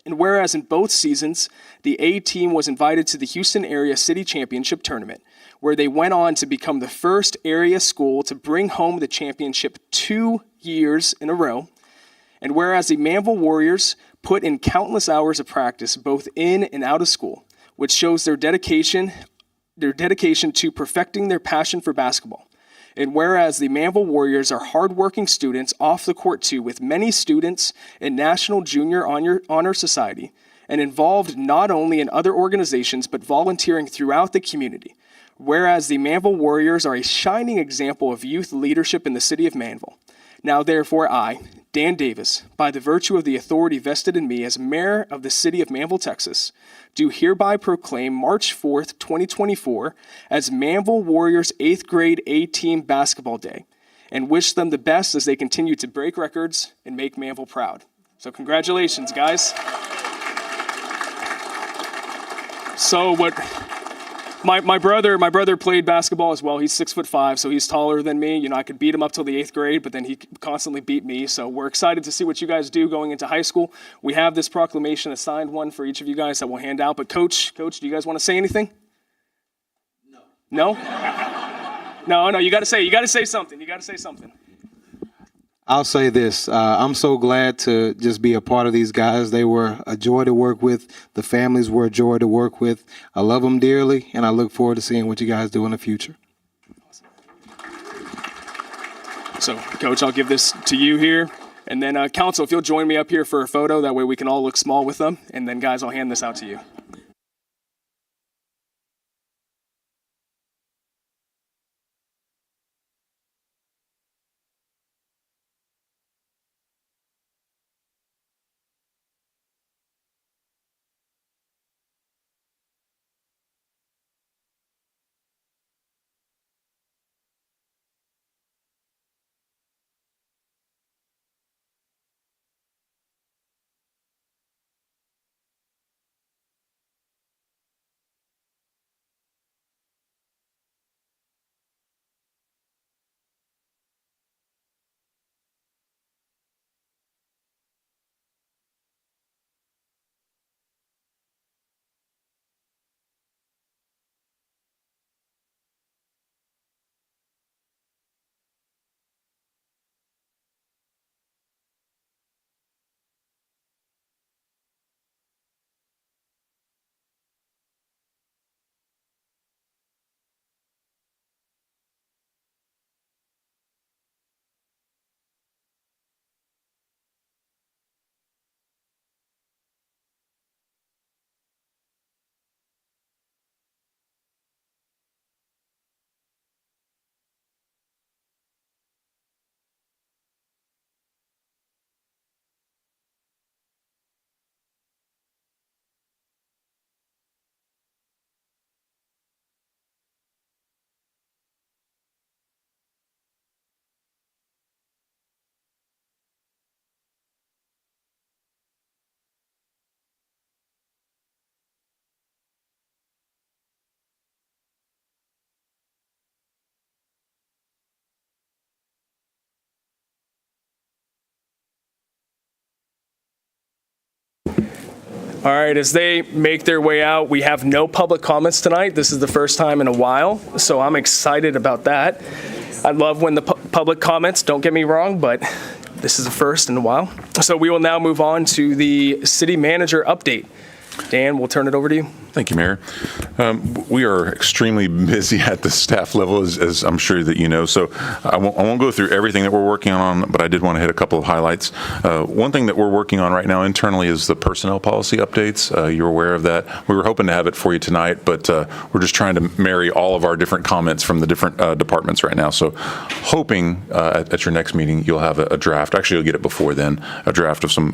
And whereas in both seasons, the A team was invited to the Houston Area City Championship Tournament, where they went on to become the first area school to bring home the championship 2 years in a row. And whereas the Manvel Warriors put in countless hours of practice both in and out of school, which shows their dedication to perfecting their passion for basketball. And whereas the Manvel Warriors are hardworking students off the court too, with many students in National Junior Honor Society, and involved not only in other organizations but volunteering throughout the community. Whereas the Manvel Warriors are a shining example of youth leadership in the city of Manvel. Now therefore I, Dan Davis, by the virtue of the authority vested in me as mayor of the city of Manvel, Texas, do hereby proclaim March 4th, 2024 as Manvel Warriors 8th grade A-Team Basketball Day, and wish them the best as they continue to break records and make Manvel proud. So congratulations, guys. So my brother played basketball as well. He's 6'5", so he's taller than me. You know, I could beat him up till the 8th grade, but then he constantly beat me. So we're excited to see what you guys do going into high school. We have this proclamation, a signed one for each of you guys that we'll hand out. But Coach, do you guys want to say anything? No? No, you got to say something. You got to say something. I'll say this. I'm so glad to just be a part of these guys. They were a joy to work with. The families were a joy to work with. I love them dearly, and I look forward to seeing what you guys do in the future. So, Coach, I'll give this to you here. And then, Council, if you'll join me up here for a photo, that way we can all look small with them. And then, guys, I'll hand this out to you. All right, as they make their way out, we have no public comments tonight. This is the first time in a while, so I'm excited about that. I love when the public comments, don't get me wrong, but this is the first in a while. So we will now move on to the city manager update. Dan, we'll turn it over to you. Thank you, Mayor. We are extremely busy at the staff level, as I'm sure that you know. So I won't go through everything that we're working on, but I did want to hit a couple of highlights. One thing that we're working on right now internally is the personnel policy updates. You're aware of that. We were hoping to have it for you tonight, but we're just trying to marry all of our different comments from the different departments right now. So hoping at your next meeting, you'll have a draft. Actually, you'll get it before then, a draft of some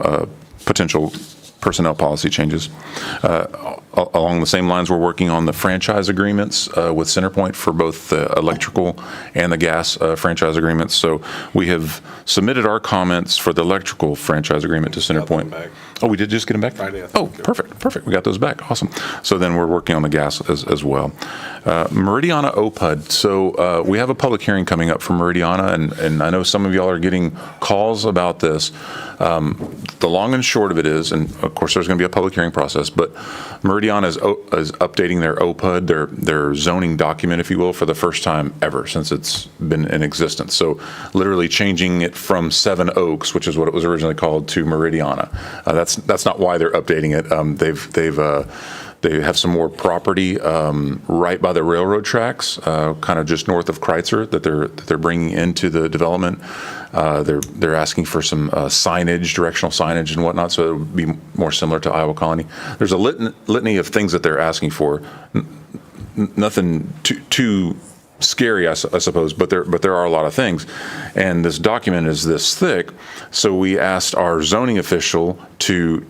potential personnel policy changes. Along the same lines, we're working on the franchise agreements with Centerpoint for both the electrical and the gas franchise agreements. So we have submitted our comments for the electrical franchise agreement to Centerpoint. Oh, we did just get them back? Oh, perfect. We got those back. Awesome. So then we're working on the gas as well. Meridiana OPUD. So we have a public hearing coming up for Meridiana, and I know some of y'all are getting calls about this. The long and short of it is, and of course there's going to be a public hearing process, but Meridiana is updating their OPUD, their zoning document, if you will, for the first time ever since it's been in existence. So literally changing it from Seven Oaks, which is what it was originally called, to Meridiana. That's not why they're updating it. They have some more property right by the railroad tracks, kind of just north of Kreitzer, that they're bringing into the development. They're asking for some signage, directional signage and whatnot, so it would be more similar to Iowa Colony. There's a litany of things that they're asking for. Nothing too scary, I suppose, but there are a lot of things. And this document is this thick, so we asked our zoning official to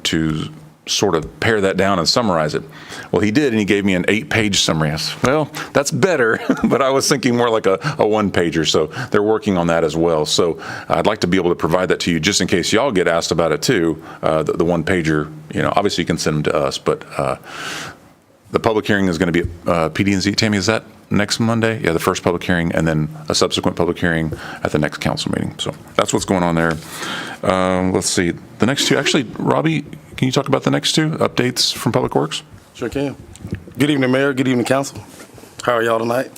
sort of pare that down and summarize it. Well, he did, and he gave me an 8-page summary. I said, well, that's better, but I was thinking more like a one-pager, so they're working on that as well. So I'd like to be able to provide that to you just in case y'all get asked about it too. The one-pager, obviously you can send them to us, but the public hearing is going to be at PD&Z. Tammy, is that next Monday? Yeah, the first public hearing, and then a subsequent public hearing at the next council meeting. So that's what's going on there. Let's see. The next two, actually, Robbie, can you talk about the next two updates from Public Works? Sure can. Good evening, Mayor. Good evening, Council. How are y'all tonight?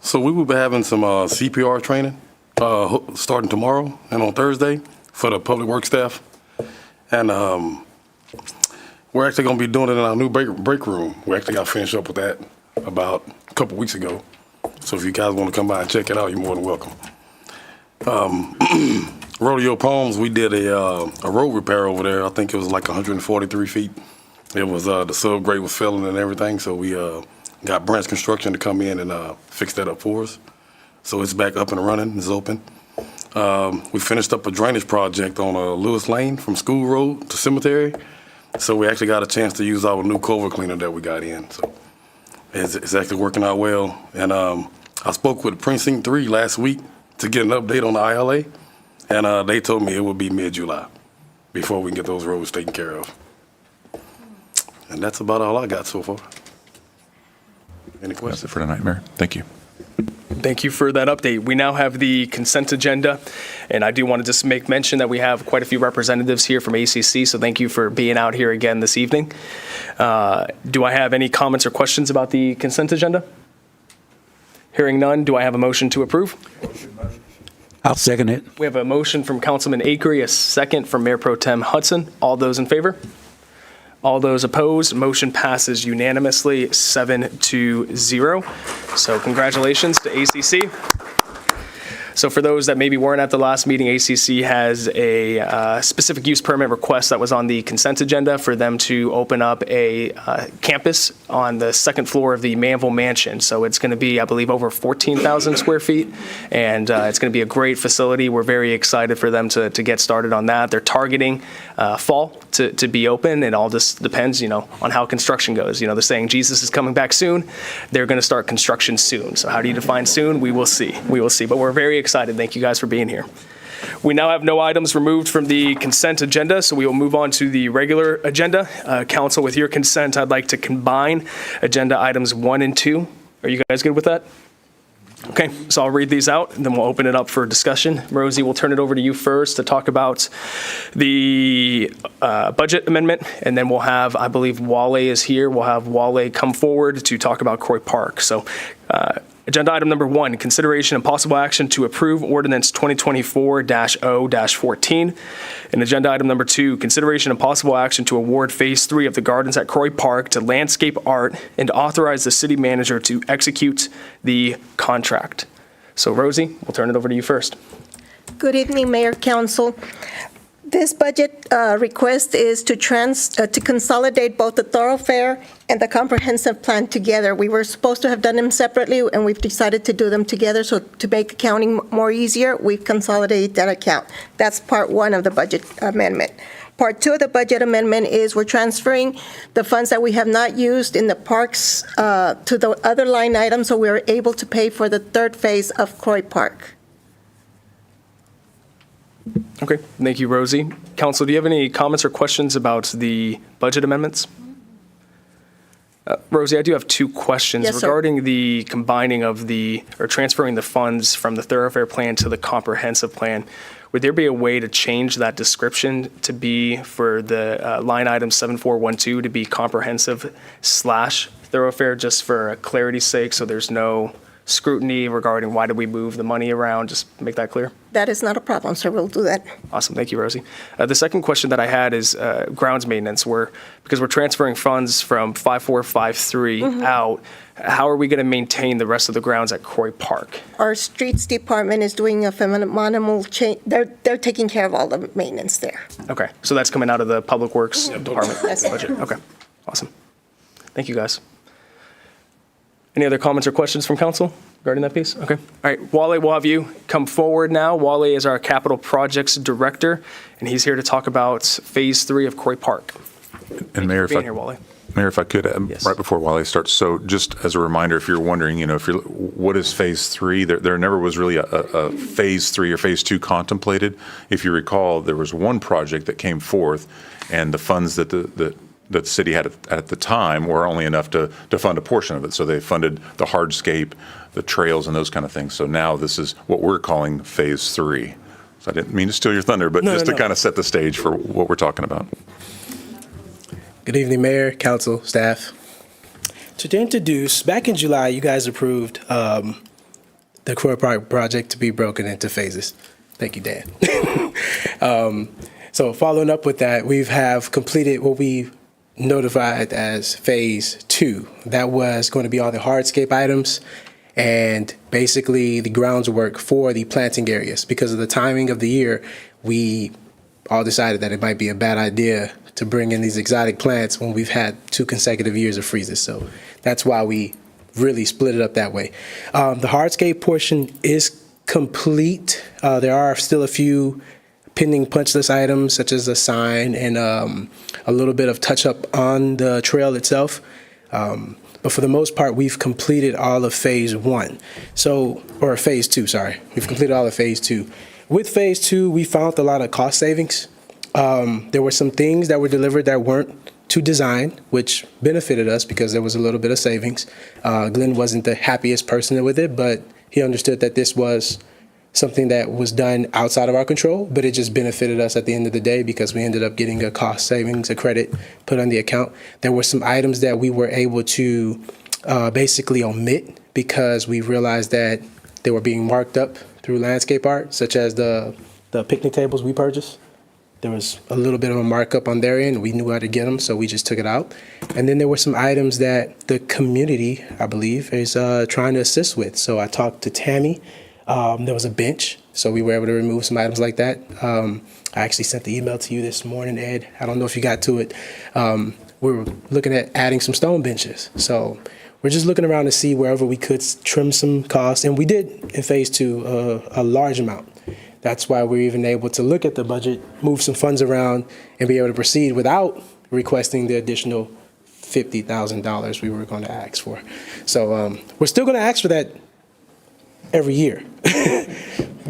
So we will be having some CPR training starting tomorrow and on Thursday for the Public Works staff. And we're actually going to be doing it in our new break room. We actually got finished up with that about a couple weeks ago. So if you guys want to come by and check it out, you're more than welcome. Rodeo Palms, we did a road repair over there. I think it was like 143 feet. It was the subgrade was filling and everything, so we got Branch Construction to come in and fix that up for us. So it's back up and running. It's open. We finished up a drainage project on Lewis Lane from School Road to Cemetery. So we actually got a chance to use our new culvert cleaner that we got in. So it's actually working out well. And I spoke with Precinct 3 last week to get an update on the ILA. And they told me it would be mid-July before we can get those roads taken care of. And that's about all I got so far. Any questions? That's it for tonight, Mayor. Thank you. Thank you for that update. We now have the consent agenda, and I do want to just make mention that we have quite a few representatives here from ACC, so thank you for being out here again this evening. Do I have any comments or questions about the consent agenda? Hearing none, do I have a motion to approve? I'll second it. We have a motion from Councilman Akery, a second from Mayor Pro Tem Hudson. All those in favor? All those opposed? Motion passes unanimously, 7-0. So congratulations to ACC. So for those that maybe weren't at the last meeting, ACC has a specific use permit request that was on the consent agenda for them to open up a campus on the second floor of the Manvel mansion. So it's going to be, I believe, over 14,000 square feet, and it's going to be a great facility. We're very excited for them to get started on that. They're targeting fall to be open. It all just depends, on how construction goes. They're saying Jesus is coming back soon. They're going to start construction soon. So how do you define soon? We will see. But we're very excited. Thank you guys for being here. We now have no items removed from the consent agenda, so we will move on to the regular agenda. Council, with your consent, I'd like to combine agenda items 1 and 2. Are you guys good with that? Okay, so I'll read these out, and then we'll open it up for discussion. Rosie, we'll turn it over to you first to talk about the budget amendment, and then we'll have, I believe Wale is here. We'll have Wale come forward to talk about Croy Park. So Agenda item number 1, consideration and possible action to approve ordinance 2024-0-14. And agenda item number 2, consideration and possible action to award Phase 3 of the Gardens at Croy Park to Landscape Art and authorize the city manager to execute the contract. So Rosie, we'll turn it over to you first. Good evening, Mayor, Council. This budget request is to consolidate both the thoroughfare and the comprehensive plan together. We were supposed to have done them separately, and we've decided to do them together. So to make accounting more easier, we've consolidated that account. That's part 1 of the budget amendment. Part 2 of the budget amendment is we're transferring the funds that we have not used in the parks to the other line items, so we're able to pay for the 3rd phase of Croy Park. Okay, thank you, Rosie. Council, do you have any comments or questions about the budget amendments? Rosie, I do have 2 questions. Yes, sir. Regarding the combining of transferring the funds from the thoroughfare plan to the comprehensive plan. Would there be a way to change that description to be for the line item 7412 to be comprehensive/thoroughfare, just for clarity's sake, so there's no scrutiny regarding why did we move the money around? Just make that clear. That is not a problem, sir. We'll do that. Awesome. Thank you, Rosie. The second question that I had is grounds maintenance. Because we're transferring funds from 5453 out, how are we going to maintain the rest of the grounds at Croy Park? Our streets department is doing a phenomenal change. They're taking care of all the maintenance there. Okay, so that's coming out of the Public Works Department That's it. budget. Okay, awesome. Thank you, guys. Any other comments or questions from council regarding that piece? Okay. All right, Wale, we'll have you come forward now. Wale is our Capital Projects Director, and he's here to talk about Phase 3 of Croy Park. And Mayor, Mayor, if I could, Yes. right before Wale starts, so just as a reminder, if you're wondering, what is Phase 3? There never was really a Phase 3 or Phase 2 contemplated. If you recall, there was one project that came forth, and the funds that the city had at the time were only enough to fund a portion of it. So they funded the hardscape, the trails, and those kind of things. So now this is what we're calling Phase 3. So I didn't mean to steal your thunder, but just to kind of set the stage for what we're talking about. Good evening, Mayor, Council, staff. To introduce, back in July, you guys approved the Croy Park project to be broken into phases. Thank you, Dan. So following up with that, we have completed what we notified as Phase 2. That was going to be all the hardscape items and basically the grounds work for the planting areas. Because of the timing of the year, we all decided that it might be a bad idea to bring in these exotic plants when we've had 2 consecutive years of freezes. So that's why we really split it up that way. The hardscape portion is complete. There are still a few pending punch list items, such as a sign and a little bit of touch up on the trail itself. But for the most part, we've completed all of Phase 1. Or Phase 2, sorry. We've completed all of Phase 2. With Phase 2, we found a lot of cost savings. There were some things that were delivered that weren't to design, which benefited us because there was a little bit of savings. Glenn wasn't the happiest person with it, but he understood that this was something that was done outside of our control, but it just benefited us at the end of the day because we ended up getting a cost savings, a credit put on the account. There were some items that we were able to basically omit because we realized that they were being marked up through landscape art, such as the picnic tables we purchased. There was a little bit of a markup on their end. We knew how to get them, so we just took it out. And then there were some items that the community, I believe, is trying to assist with. So I talked to Tammy. There was a bench, so we were able to remove some items like that. I actually sent the email to you this morning, Ed. I don't know if you got to it. We were looking at adding some stone benches. So we're just looking around to see wherever we could trim some costs. And we did in Phase 2 a large amount. That's why we're even able to look at the budget, move some funds around, and be able to proceed without requesting the additional $50,000 we were going to ask for. So we're still going to ask for that every year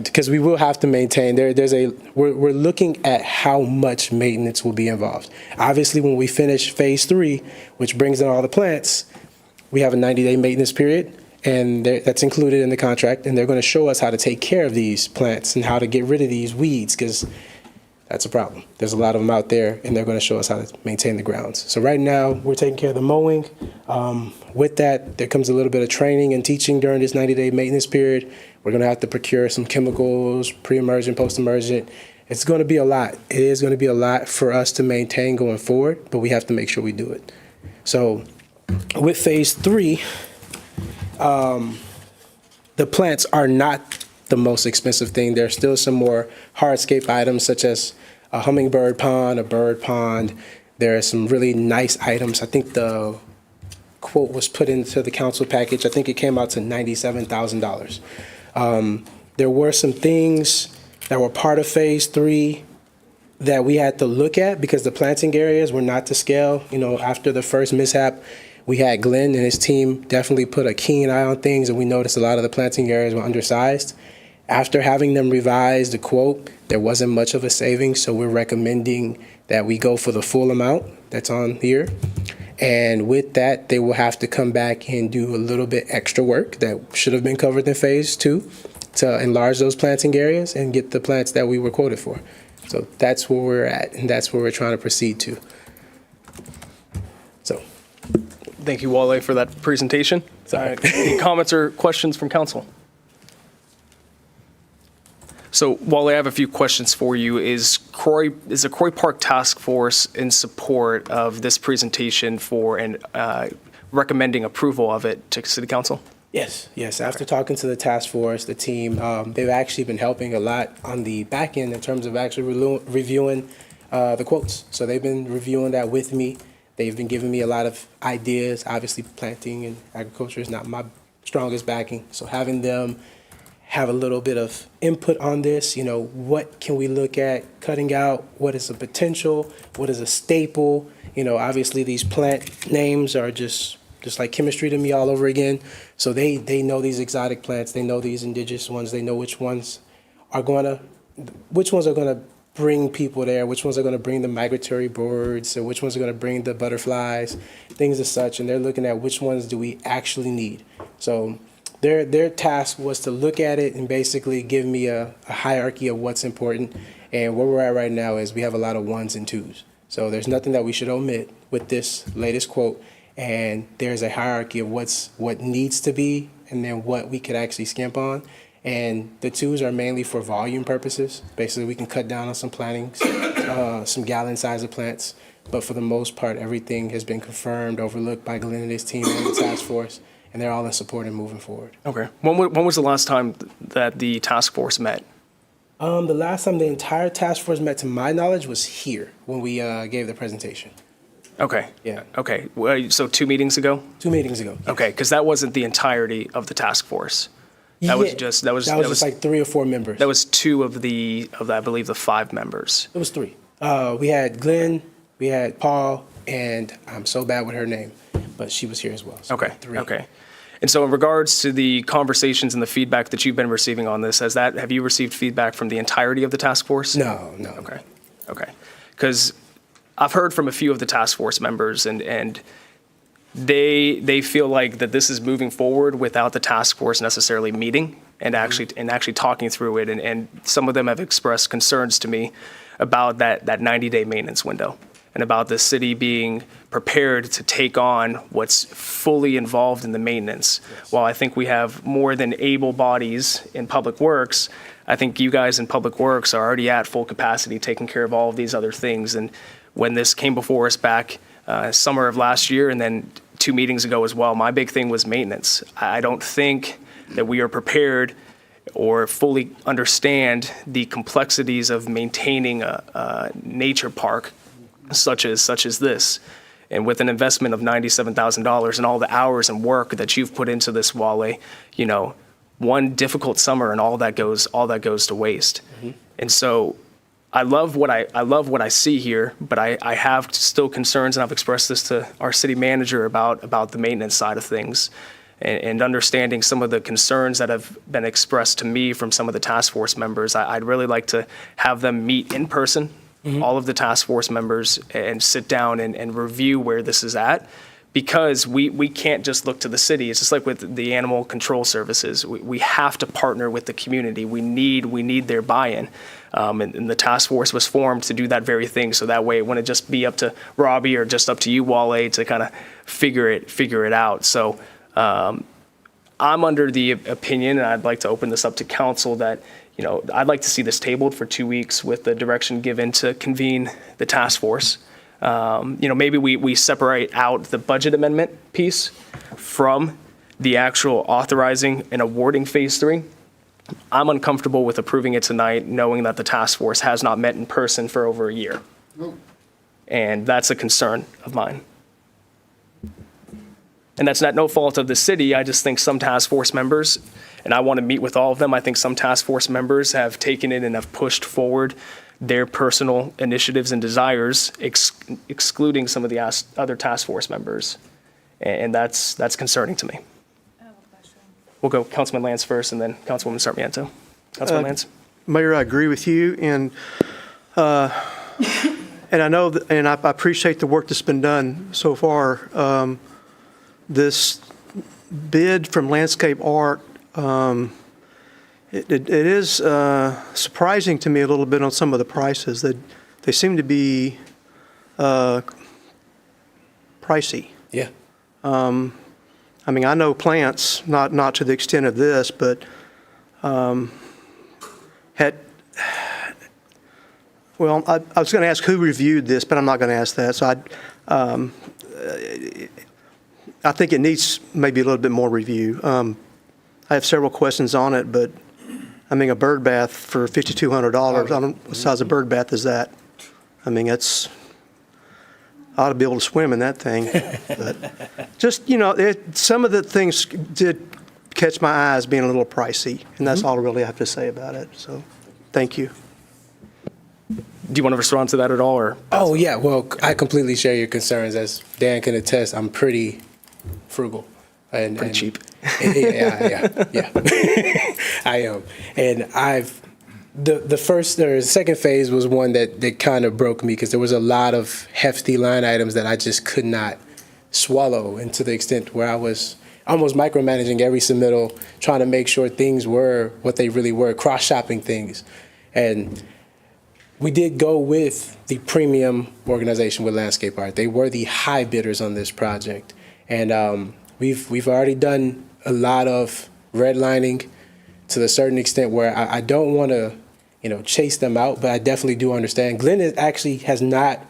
because we will have to maintain. We're looking at how much maintenance will be involved. Obviously, when we finish Phase 3, which brings in all the plants, we have a 90-day maintenance period. And that's included in the contract, and they're going to show us how to take care of these plants and how to get rid of these weeds, because that's a problem. There's a lot of them out there, and they're going to show us how to maintain the grounds. So right now, we're taking care of the mowing. With that, there comes a little bit of training and teaching during this 90-day maintenance period. We're going to have to procure some chemicals, pre-emergent, post-emergent. It's going to be a lot. It is going to be a lot for us to maintain going forward, but we have to make sure we do it. So with phase 3, the plants are not the most expensive thing. There's still some more hardscape items such as a hummingbird pond, a bird pond. There are some really nice items. I think the quote was put into the council package. I think it came out to $97,000. There were some things that were part of phase 3 that we had to look at because the planting areas were not to scale. You know, after the first mishap, we had Glenn and his team definitely put a keen eye on things, and we noticed a lot of the planting areas were undersized. After having them revise the quote, there wasn't much of a savings, so we're recommending that we go for the full amount that's on here. And with that, they will have to come back and do a little bit extra work that should have been covered in phase 2 to enlarge those planting areas and get the plants that we were quoted for. So that's where we're at, and that's where we're trying to proceed to. So. Thank you, Wale, for that presentation. Any comments or questions from council? So, Wale, I have a few questions for you. Is the Croy Park Task Force in support of this presentation for and recommending approval of it to City Council? Yes. After talking to the task force, the team, they've actually been helping a lot on the back end in terms of actually reviewing the quotes. So they've been reviewing that with me. They've been giving me a lot of ideas. Obviously, planting and agriculture is not my strongest backing. So having them have a little bit of input on this, you know, what can we look at cutting out? What is a potential? What is a staple? You know, obviously these plant names are just like chemistry to me all over again. So they know these exotic plants. They know these indigenous ones. They know which ones are going to bring people there, which ones are going to bring the migratory birds, or which ones are going to bring the butterflies, things as such. And they're looking at which ones do we actually need. So their task was to look at it and basically give me a hierarchy of what's important. And where we're at right now is we have a lot of 1s and 2s. So there's nothing that we should omit with this latest quote. And there's a hierarchy of what needs to be and then what we could actually skimp on. And the 2s are mainly for volume purposes. Basically, we can cut down on some plantings, some gallon size of plants. But for the most part, everything has been confirmed, overlooked by Glenn and his team and the task force, and they're all in support and moving forward. Okay. When was the last time that the task force met? The last time the entire task force met, to my knowledge, was here when we gave the presentation. Okay. Yeah. Okay. So 2 meetings ago? 2 meetings ago. Yes. Okay, because that wasn't the entirety of the task force. That was just like 3 or 4 members. That was 2 of I believe the 5 members. It was 3. We had Glenn, we had Paul, and I'm so bad with her name, but she was here as well. So Okay. 3. Okay. And so in regards to the conversations and the feedback that you've been receiving on this, have you received feedback from the entirety of the task force? No. Okay. Because I've heard from a few of the task force members, and they feel like that this is moving forward without the task force necessarily meeting and actually talking through it. And some of them have expressed concerns to me about that 90-day maintenance window and about the city being prepared to take on what's fully involved in the maintenance. Yes. While I think we have more than able bodies in Public Works, I think you guys in Public Works are already at full capacity taking care of all of these other things. And when this came before us back summer of last year and then 2 meetings ago as well, my big thing was maintenance. I don't think that we are prepared or fully understand the complexities of maintaining a nature park such as this. And with an investment of $97,000 and all the hours and work that you've put into this, Wale, you know, one difficult summer and all that goes to waste. Mm-hmm. And so I love what I see here, but I have still concerns, and I've expressed this to our city manager about the maintenance side of things, and understanding some of the concerns that have been expressed to me from some of the task force members. I'd really like to have them meet in person, mm-hmm. all of the task force members, and sit down and review where this is at, because we can't just look to the city. It's just like with the animal control services. We have to partner with the community. We need their buy-in. And the task force was formed to do that very thing. So that way it wouldn't just be up to Robbie or just up to you, Wale, to kind of figure it out. So I'm under the opinion, and I'd like to open this up to council, that I'd like to see this tabled for 2 weeks with the direction given to convene the task force. Maybe we separate out the budget amendment piece from the actual authorizing and awarding phase 3. I'm uncomfortable with approving it tonight, knowing that the task force has not met in person for over a year. And that's a concern of mine. And that's not no fault of the city. I just think some task force members, and I want to meet with all of them, I think some task force members have taken it and have pushed forward their personal initiatives and desires, excluding some of the other task force members. And that's concerning to me. We'll go Councilman Lance first, and then Councilwoman Sarmiento. Councilman Lance. Mayor, I agree with you, and I know that, and I appreciate the work that's been done so far. This bid from Landscape Art, it is surprising to me a little bit on some of the prices. That they seem to be pricey. Yeah. I mean, I know plants, not to the extent of this, but I was going to ask who reviewed this, but I'm not going to ask that. So I think it needs maybe a little bit more review. I have several questions on it, but I mean, a bird bath for $5,200, I don't know what size of bird bath is that? I mean, I ought to be able to swim in that thing. But just, some of the things did catch my eye as being a little pricey, and that's all really I have to say about it. So, thank you. Do you want to respond to that at all, or? Oh, yeah. Well, I completely share your concerns. As Dan can attest, I'm pretty frugal. Pretty cheap. Yeah. I am. And the first or second phase was one that kind of broke me, because there was a lot of hefty line items that I just could not swallow, and to the extent where I was almost micromanaging every submittal, trying to make sure things were what they really were, cross-shopping things. And we did go with the premium organization with Landscape Art. They were the high bidders on this project. And we've already done a lot of redlining to a certain extent where I don't want to chase them out, but I definitely do understand. Glenn actually has not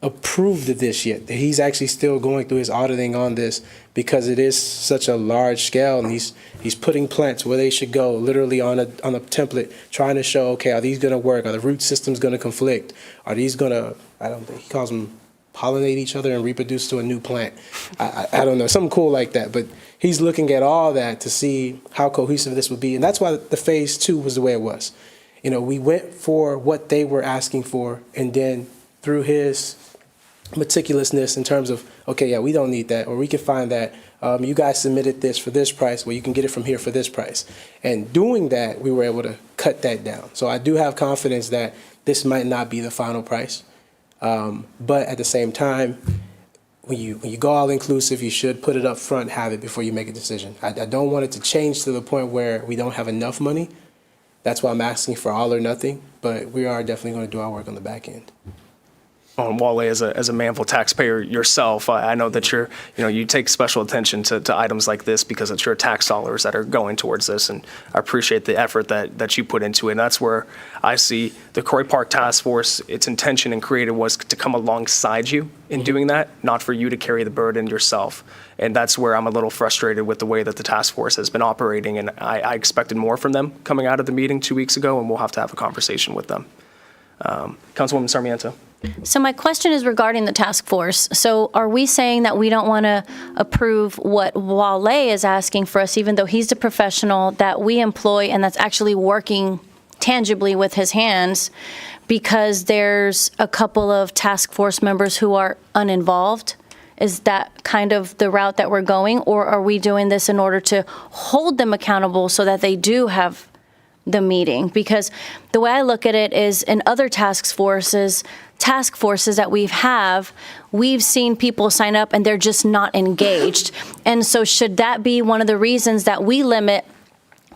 approved of this yet. He's actually still going through his auditing on this, because it is such a large scale, and he's putting plants where they should go, literally on a template, trying to show, okay, are these going to work? Are the root systems going to conflict? Are these going to, I don't think he calls them, pollinate each other and reproduce to a new plant? I don't know, something cool like that. But he's looking at all that to see how cohesive this would be, and that's why the phase 2 was the way it was. We went for what they were asking for, and then through his meticulousness in terms of, okay, yeah, we don't need that, or we can find that. You guys submitted this for this price, well, you can get it from here for this price. And doing that, we were able to cut that down. So I do have confidence that this might not be the final price. But at the same time, when you go all inclusive, you should put it up front, have it before you make a decision. I don't want it to change to the point where we don't have enough money. That's why I'm asking for all or nothing, but we are definitely going to do our work on the back end. Wale, as a Manvel taxpayer yourself, I know that you take special attention to items like this, because it's your tax dollars that are going towards this, and I appreciate the effort that you put into it. And that's where I see the Corey Park Task Force, its intention and creative was to come alongside you in doing that, not for you to carry the burden yourself. And that's where I'm a little frustrated with the way that the task force has been operating, and I expected more from them coming out of the meeting 2 weeks ago, and we'll have to have a conversation with them. Councilwoman Sarmiento. So my question is regarding the task force. So are we saying that we don't want to approve what Wale is asking for us, even though he's the professional that we employ and that's actually working tangibly with his hands, because there's a couple of task force members who are uninvolved? Is that kind of the route that we're going, or are we doing this in order to hold them accountable so that they do have the meeting, because the way I look at it is in other task forces that we've seen people sign up and they're just not engaged. And so should that be one of the reasons that we limit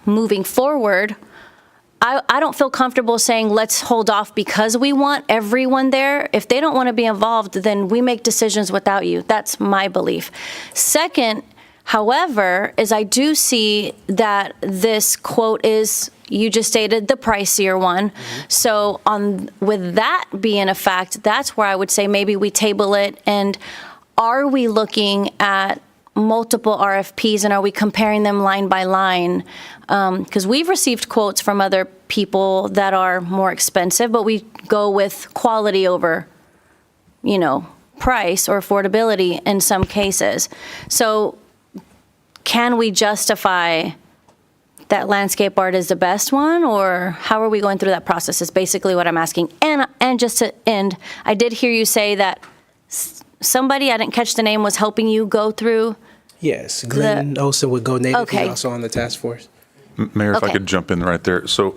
moving forward? I don't feel comfortable saying let's hold off because we want everyone there. If they don't want to be involved, then we make decisions without you. That's my belief. Second, however, is I do see that this quote is, you just stated, the pricier one. So with that being a fact, that's where I would say maybe we table it. And are we looking at multiple RFPs and are we comparing them line by line? Because we've received quotes from other people that are more expensive, but we go with quality over, price or affordability in some cases. So can we justify that landscape art is the best one, or how are we going through that process is basically what I'm asking. And just to end, I did hear you say that somebody, I didn't catch the name, was helping you go through. Yes, Glenn Olson with Go Native. Okay. He's also on the task force. Mayor, if I Okay. could jump in right there. So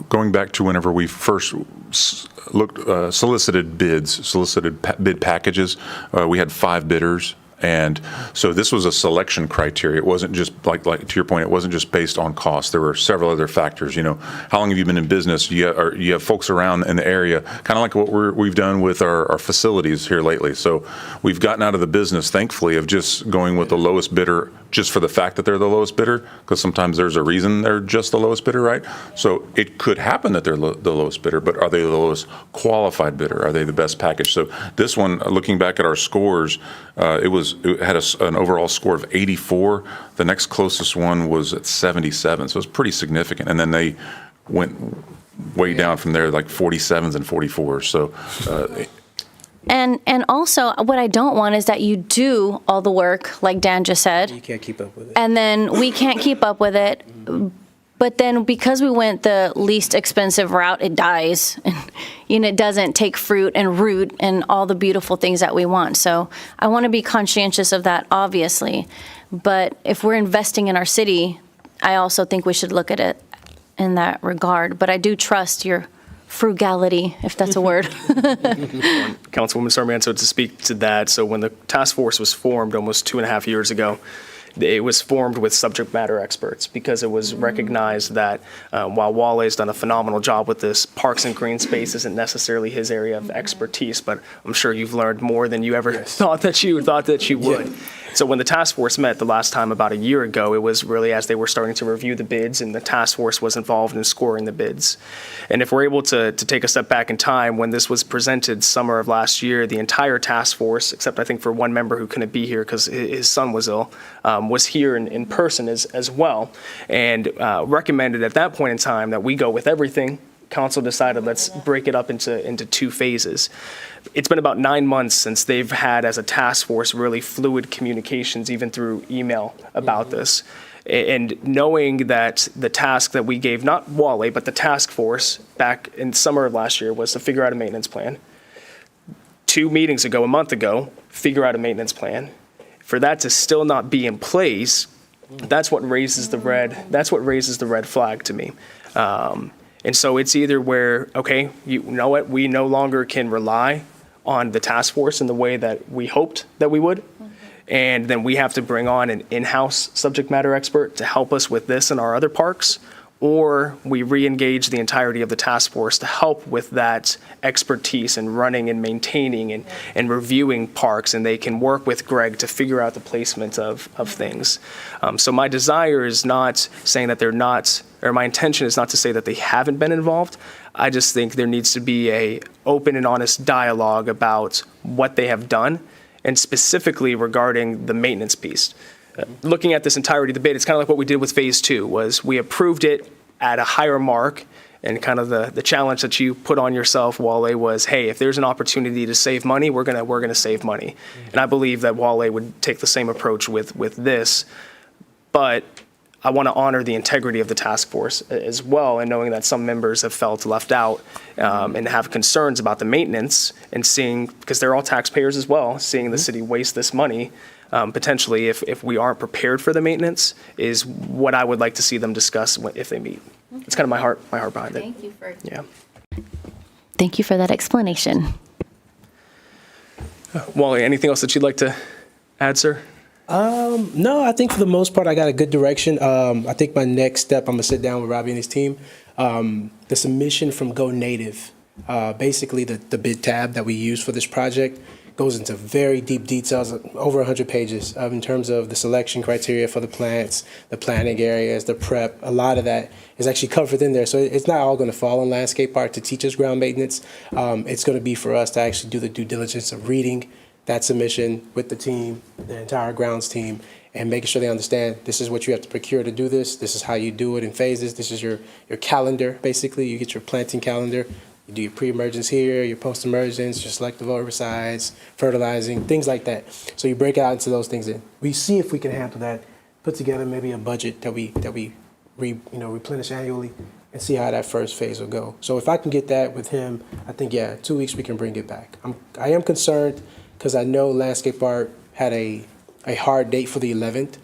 going back to whenever we first solicited bid packages, we had 5 bidders. And so this was a selection criteria. It wasn't just like to your point, it wasn't just based on cost. There were several other factors. How long have you been in business? You have folks around in the area, kind of like what we've done with our facilities here lately. So we've gotten out of the business, thankfully, of just going with the lowest bidder just for the fact that they're the lowest bidder, because sometimes there's a reason they're just the lowest bidder, right? So it could happen that they're the lowest bidder, but are they the lowest qualified bidder? Are they the best package? So this one, looking back at our scores, it had an overall score of 84. The next closest one was at 77, so it's pretty significant. And then they went way down from there, like 47s and 44s. So. And also, what I don't want is that you do all the work, like Dan just said. You can't keep up with it. And then we can't keep up with it. But then because we went the least expensive route, it dies. And it doesn't take fruit and root and all the beautiful things that we want. So I want to be conscientious of that, obviously. But if we're investing in our city, I also think we should look at it in that regard. But I do trust your frugality, if that's a word. Councilwoman Sarmiento, to speak to that, so when the task force was formed almost 2.5 years ago, it was formed with subject matter experts because it was recognized that while Walle's done a phenomenal job with this, parks and green space isn't necessarily his area of expertise, but I'm sure you've learned more than you ever thought that you would. Yeah. So when the task force met the last time about a year ago, it was really as they were starting to review the bids and the task force was involved in scoring the bids. And if we're able to take a step back in time, when this was presented summer of last year, the entire task force, except I think for one member who couldn't be here because his son was ill, was here in person as well, and recommended at that point in time that we go with everything. Council decided let's break it up into 2 phases. It's been about 9 months since they've had, as a task force, really fluid communications, even through email, about this. And knowing that the task that we gave, not Wale, but the task force back in summer of last year was to figure out a maintenance plan. 2 meetings ago, a month ago, figure out a maintenance plan. For that to still not be in place, that's what raises the red flag to me. And so it's either where, okay, you know what, we no longer can rely on the task force in the way that we hoped that we would. And then we have to bring on an in-house subject matter expert to help us with this and our other parks, or we re-engage the entirety of the task force to help with that expertise in running and maintaining and reviewing parks, and they can work with Greg to figure out the placement of things. So my desire is not saying that they're not, or my intention is not to say that they haven't been involved. I just think there needs to be a open and honest dialogue about what they have done, and specifically regarding the maintenance piece. Looking at this entirety of the bid, it's kind of like what we did with phase 2, was we approved it at a higher mark, and kind of the challenge that you put on yourself, Wale, was, hey, if there's an opportunity to save money, we're gonna save money. And I believe that Wale would take the same approach with this, but I want to honor the integrity of the task force as well, and knowing that some members have felt left out and have concerns about the maintenance, and seeing, because they're all taxpayers as well, seeing the city waste this money, potentially if we aren't prepared for the maintenance, is what I would like to see them discuss if they meet. It's kind of my heart behind it. Thank you for Yeah. Thank you for that explanation. Wally, anything else that you'd like to add, sir? No, I think for the most part, I got a good direction. I think my next step, I'm gonna sit down with Robbie and his team. The submission from Go Native, basically the bid tab that we use for this project goes into very deep details, over 100 pages in terms of the selection criteria for the plants, the planting areas, the prep. A lot of that is actually covered in there. So it's not all going to fall on landscape art to teach us ground maintenance. It's going to be for us to actually do the due diligence of reading that submission with the team, the entire grounds team, and making sure they understand this is what you have to procure to do this. This is how you do it in phases. This is your calendar, basically. You get your planting calendar. You do your pre-emergence here, your post-emergence, your selective herbicides, fertilizing, things like that. So you break out into those things. And we see if we can handle that, put together maybe a budget that we replenish annually, and see how that first phase will go. So if I can get that with him, I think, 2 weeks we can bring it back. I am concerned because I know landscape art had a hard date for the 11th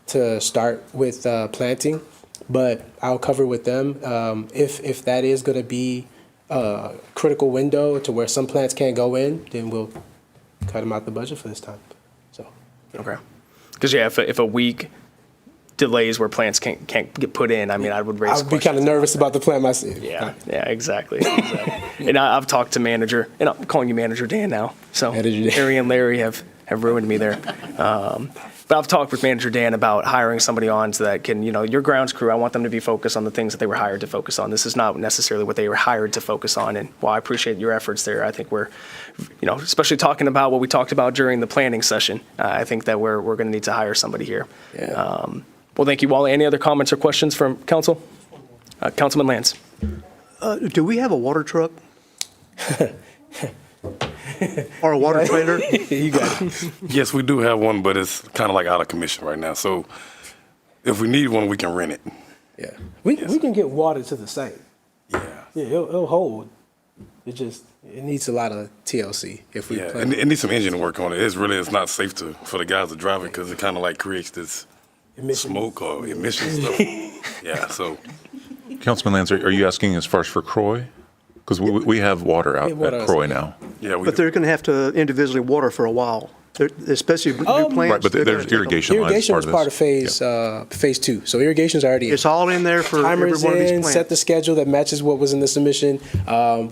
to start with planting, but I'll cover with them. If that is going to be a critical window to where some plants can't go in, then we'll cut them out the budget for this time. So Okay. Because if a week delays where plants can't get put in, I mean, I would raise. I would be kind of nervous about the plant myself. Yeah, exactly. And I've talked to manager, and I'm calling you Manager Dan now. So Harry and Larry have ruined me there. But I've talked with Manager Dan about hiring somebody on so that can, your grounds crew, I want them to be focused on the things that they were hired to focus on. This is not necessarily what they were hired to focus on. And while I appreciate your efforts there, I think we're, especially talking about what we talked about during the planning session, I think that we're going to need to hire somebody here. Yeah. Well, thank you, Wally. Any other comments or questions from council? Councilman Lance. Do we have a water truck? Or a water trailer? You got it. Yes, we do have one, but it's kind of like out of commission right now. So if we need one, we can rent it. Yeah. We can get water to the site. Yeah. Yeah, it'll hold. It needs a lot of TLC if we plan. It needs some engine work on it. It's not safe for the guys to drive it because it kind of like creates this smoke or emission stuff. Yeah, so. Councilman Lance, are you asking as far as for Croy? Because we have water out at Croy now. Yeah, But they're going to have to individually water for a while, especially new plants. Right, but there's irrigation lines Irrigation as is part of this. part of phase 2. So irrigation's already It's all in there for every timers one of these in, plants. set the schedule that matches what was in the submission.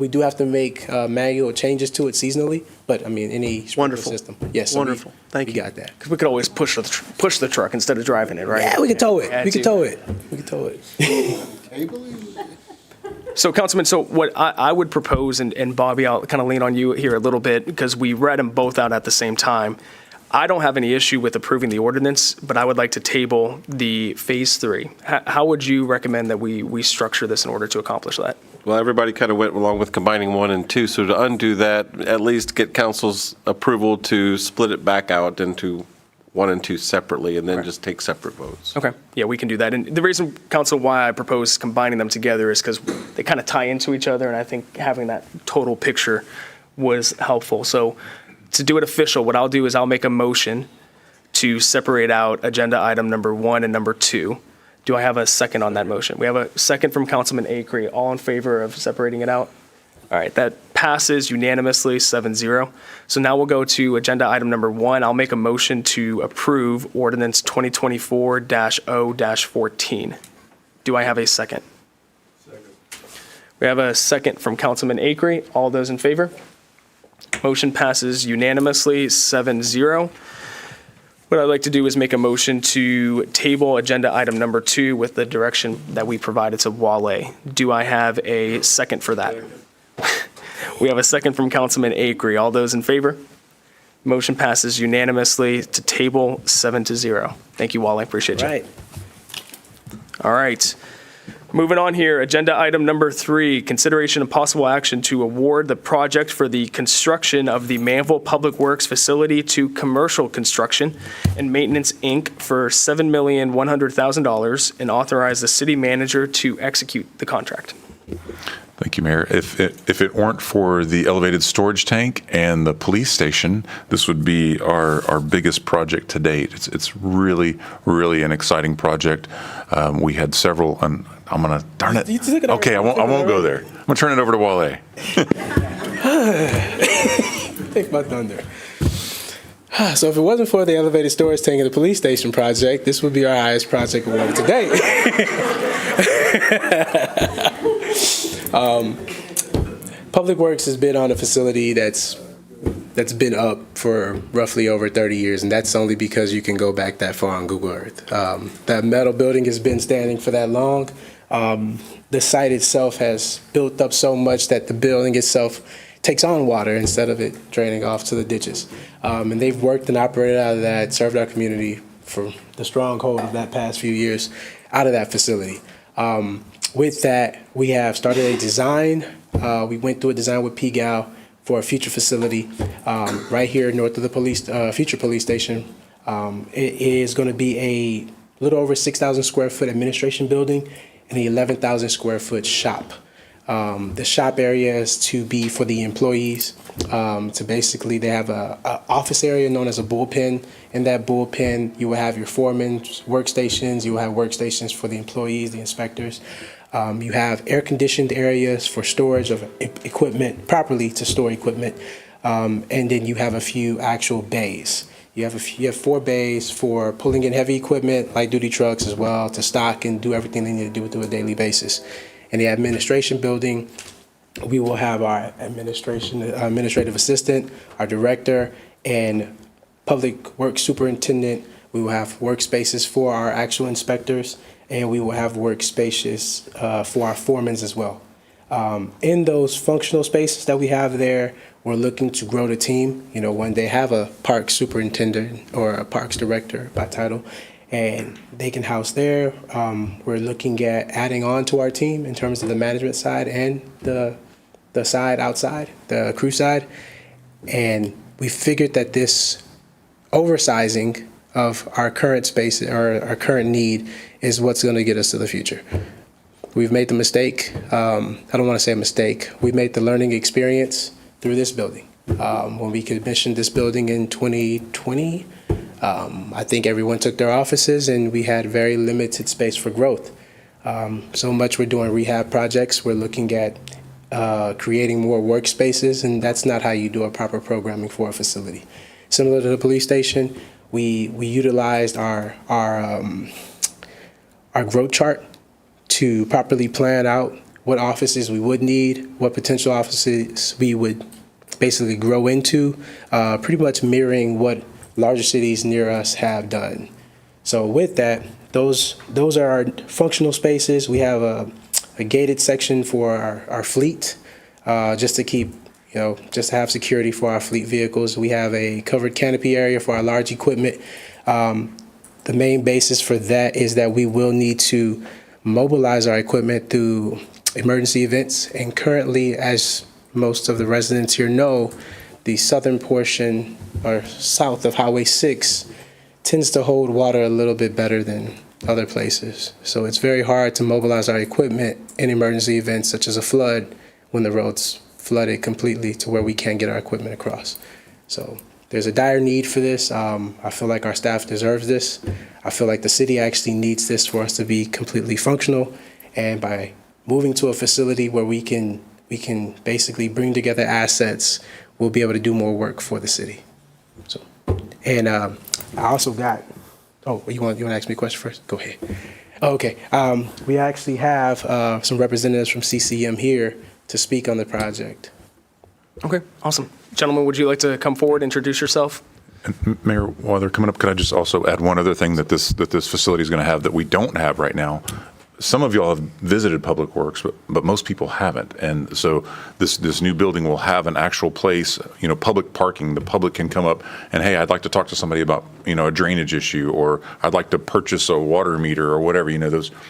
We do have to make manual changes to it seasonally, but I mean, any sprinkler system. Yes. so Wonderful. Thank you. got that. Because we could always push the truck instead of driving it, right? Yeah, we can tow it. Add We can to- tow it. We can tow it. So, Councilman, what I would propose, and Bobby, I'll kind of lean on you here a little bit, because we read them both out at the same time. I don't have any issue with approving the ordinance, but I would like to table the Phase 3. How would you recommend that we structure this in order to accomplish that? Well, everybody kind of went along with combining 1 and 2, so to undo that, at least get council's approval to split it back out into 1 and 2 separately, and then just take separate votes. Okay, yeah, we can do that. And the reason, Council, why I propose combining them together is because they kind of tie into each other, and I think having that total picture was helpful. So to do it official, what I'll do is I'll make a motion to separate out agenda item number 1 and number 2. Do I have a second on that motion? We have a second from Councilman Acree. All in favor of separating it out? All right, that passes unanimously, 7-0. So now we'll go to agenda item number 1. I'll make a motion to approve ordinance 2024-0-14. Do I have a second? Second. We have a second from Councilman Acree. All those in favor? Motion passes unanimously, 7-0. What I'd like to do is make a motion to table agenda item number 2 with the direction that we provided to Wale. Do I have a second for that? We have a second from Councilman Acree. All those in favor? Motion passes unanimously to table, 7-0. Thank you, Wally. Appreciate you. Right. All right. Moving on here, agenda item number 3, consideration of possible action to award the project for the construction of the Manvel Public Works Facility to Commercial Construction and Maintenance, Inc. for $7,100,000 and authorize the city manager to execute the contract. Thank you, Mayor. If it weren't for the elevated storage tank and the police station, this would be our biggest project to date. It's really, really an exciting project. We had several, and I'm going to, darn it. Okay, I won't go there. I'm going to turn it over to Wale. Take my thunder. So if it wasn't for the elevated storage tank and the police station project, this would be our highest project award to date. Public Works has been on a facility that's been up for roughly over 30 years, and that's only because you can go back that far on Google Earth. That metal building has been standing for that long. The site itself has built up so much that the building itself takes on water instead of it draining off to the ditches. And they've worked and operated out of that, served our community for the stronghold of that past few years out of that facility. With that, we have started a design. We went through a design with PGAL for a future facility right here north of the future police station. It is going to be a little over 6,000 square foot administration building and an 11,000 square foot shop. The shop area is to be for the employees. To basically, they have a office area known as a bullpen. In that bullpen, you will have your foreman's workstations. You will have workstations for the employees, the inspectors. You have air-conditioned areas for storage of equipment, properly to store equipment. And then you have a few actual bays. You have 4 bays for pulling in heavy equipment, light duty trucks as well, to stock and do everything they need to do on a daily basis. In the administration building, we will have our administrative assistant, our director, and public works superintendent. We will have workspaces for our actual inspectors, and we will have workspaces for our foremans as well. In those functional spaces that we have there, we're looking to grow the team. You know, when they have a parks superintendent or a parks director by title, and they can house there. We're looking at adding on to our team in terms of the management side and the side outside, the crew side. And we figured that this oversizing of our current space or our current need is what's going to get us to the future. We've made the mistake. I don't want to say a mistake. We made the learning experience through this building. When we commissioned this building in 2020, I think everyone took their offices and we had very limited space for growth. So much we're doing rehab projects. We're looking at creating more workspaces, and that's not how you do a proper programming for a facility. Similar to the police station, we utilized our growth chart to properly plan out what offices we would need, what potential offices we would basically grow into, pretty much mirroring what larger cities near us have done. So with that, those are our functional spaces. We have a gated section for our fleet, just to keep, just to have security for our fleet vehicles. We have a covered canopy area for our large equipment. The main basis for that is that we will need to mobilize our equipment through emergency events. And currently, as most of the residents here know, the southern portion or south of Highway 6 tends to hold water a little bit better than other places. So it's very hard to mobilize our equipment in emergency events such as a flood when the road's flooded completely to where we can't get our equipment across. So there's a dire need for this. I feel like our staff deserves this. I feel like the city actually needs this for us to be completely functional. And by moving to a facility where we can basically bring together assets, we'll be able to do more work for the city. So, and I also got, you want to ask me a question first? Go ahead. Okay. We actually have some representatives from CCM here to speak on the project. Okay, awesome. Gentlemen, would you like to come forward, introduce yourself? And Mayor, while they're coming up, could I just also add one other thing that this facility is going to have that we don't have right now? Some of y'all have visited Public Works, but most people haven't. And so this new building will have an actual place, public parking. The public can come up and, hey, I'd like to talk to somebody about, a drainage issue, or I'd like to purchase a water meter or whatever,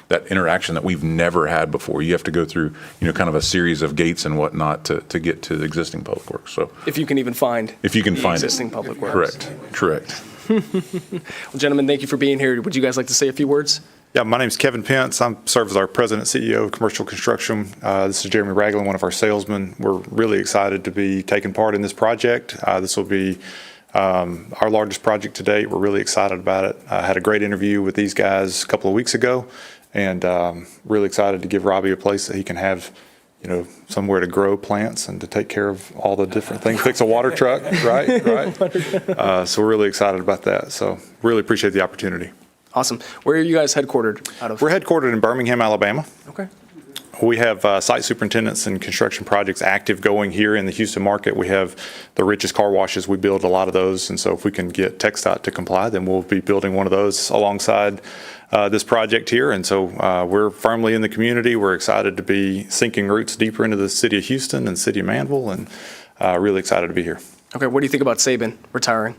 that interaction that we've never had before. You have to go through, kind of a series of gates and whatnot to get to the existing Public Works. So if you can even find existing Public Works. Correct. Well, gentlemen, thank you for being here. Would you guys like to say a few words? Yeah, my name's Kevin Pence. I serve as our president CEO of commercial construction. This is Jeremy Ragland, one of our salesmen. We're really excited to be taking part in this project. This will be our largest project to date. We're really excited about it. I had a great interview with these guys a couple of weeks ago, and really excited to give Robbie a place that he can have, somewhere to grow plants and to take care of all the different things. Fix a water truck, right? So we're really excited about that. So really appreciate the opportunity. Awesome. Where are you guys headquartered out of? We're headquartered in Birmingham, Alabama. Okay. We have site superintendents and construction projects active going here in the Houston market. We have the richest car washes. We build a lot of those. And so if we can get TxDOT to comply, then we'll be building one of those alongside this project here. And so we're firmly in the community. We're excited to be sinking roots deeper into the city of Houston and city of Manvel, and really excited to be here. Okay. What do you think about Saban retiring?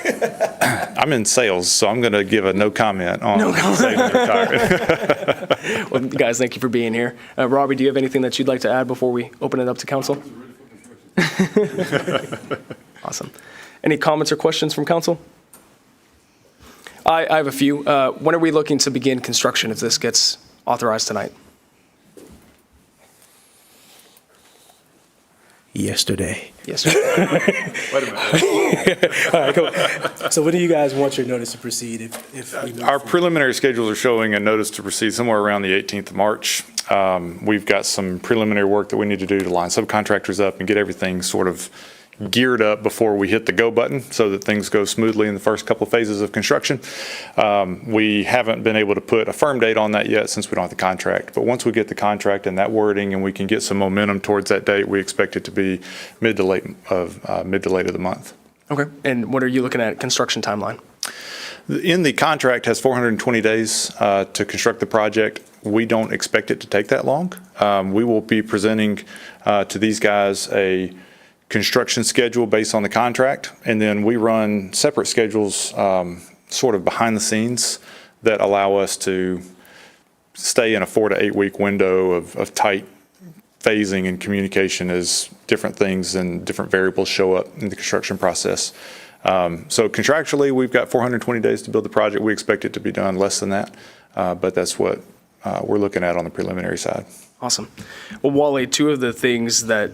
I'm in sales, so I'm going to give a no comment on Saban retiring. Well, guys, thank you for being here. Robbie, do you have anything that you'd like to add before we open it up to council? Awesome. Any comments or questions from council? I have a few. When are we looking to begin construction if this gets authorized tonight? Yesterday. Wait a minute. All right, come on. So when do you guys want your notice to proceed if we move Our forward? preliminary schedules are showing a notice to proceed somewhere around the 18th of March. We've got some preliminary work that we need to do to line subcontractors up and get everything sort of geared up before we hit the go button so that things go smoothly in the first couple of phases of construction. We haven't been able to put a firm date on that yet since we don't have the contract. But once we get the contract and that wording and we can get some momentum towards that date, we expect it to be mid to late of the month. Okay. And what are you looking at construction timeline? In the contract has 420 days to construct the project. We don't expect it to take that long. We will be presenting to these guys a construction schedule based on the contract, and then we run separate schedules sort of behind the scenes that allow us to stay in a 4 to 8 week window of tight phasing and communication as different things and different variables show up in the construction process. So contractually, we've got 420 days to build the project. We expect it to be done less than that, but that's what we're looking at on the preliminary side. Awesome. Well, Wally, two of the things that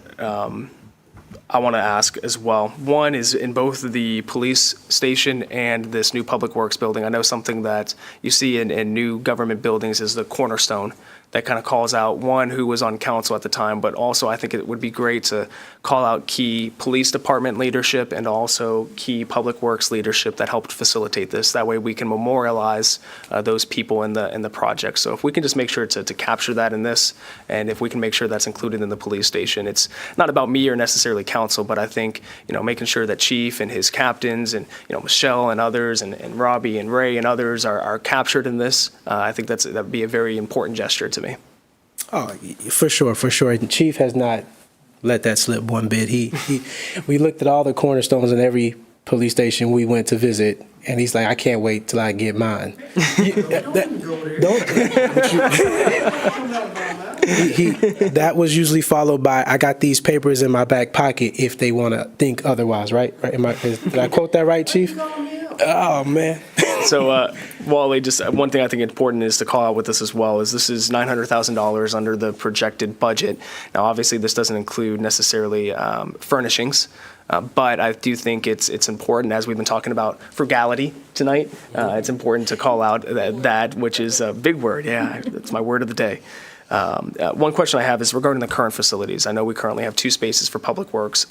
I want to ask as well. One is in both the police station and this new public works building. I know something that you see in new government buildings is the cornerstone that kind of calls out one who was on council at the time, but also I think it would be great to call out key police department leadership and also key public works leadership that helped facilitate this. That way we can memorialize those people in the project. So if we can just make sure to capture that in this, and if we can make sure that's included in the police station, it's not about me or necessarily council, but I think, making sure that Chief and his captains and, Michelle and others and Robbie and Ray and others are captured in this. I think that would be a very important gesture to me. Oh, for sure. And Chief has not let that slip one bit. We looked at all the cornerstones in every police station we went to visit, and he's like, I can't wait till I get mine. That was usually followed by, I got these papers in my back pocket if they want to think otherwise, right? Did I quote that right, Chief? Oh, man. So, Wally, just one thing I think important is to call out with this as well is this is $900,000 under the projected budget. Now, obviously, this doesn't include necessarily furnishings, but I do think it's important, as we've been talking about frugality tonight, it's important to call out that, which is a big word. Yeah, that's my word of the day. One question I have is regarding the current facilities. I know we currently have 2 spaces for public works.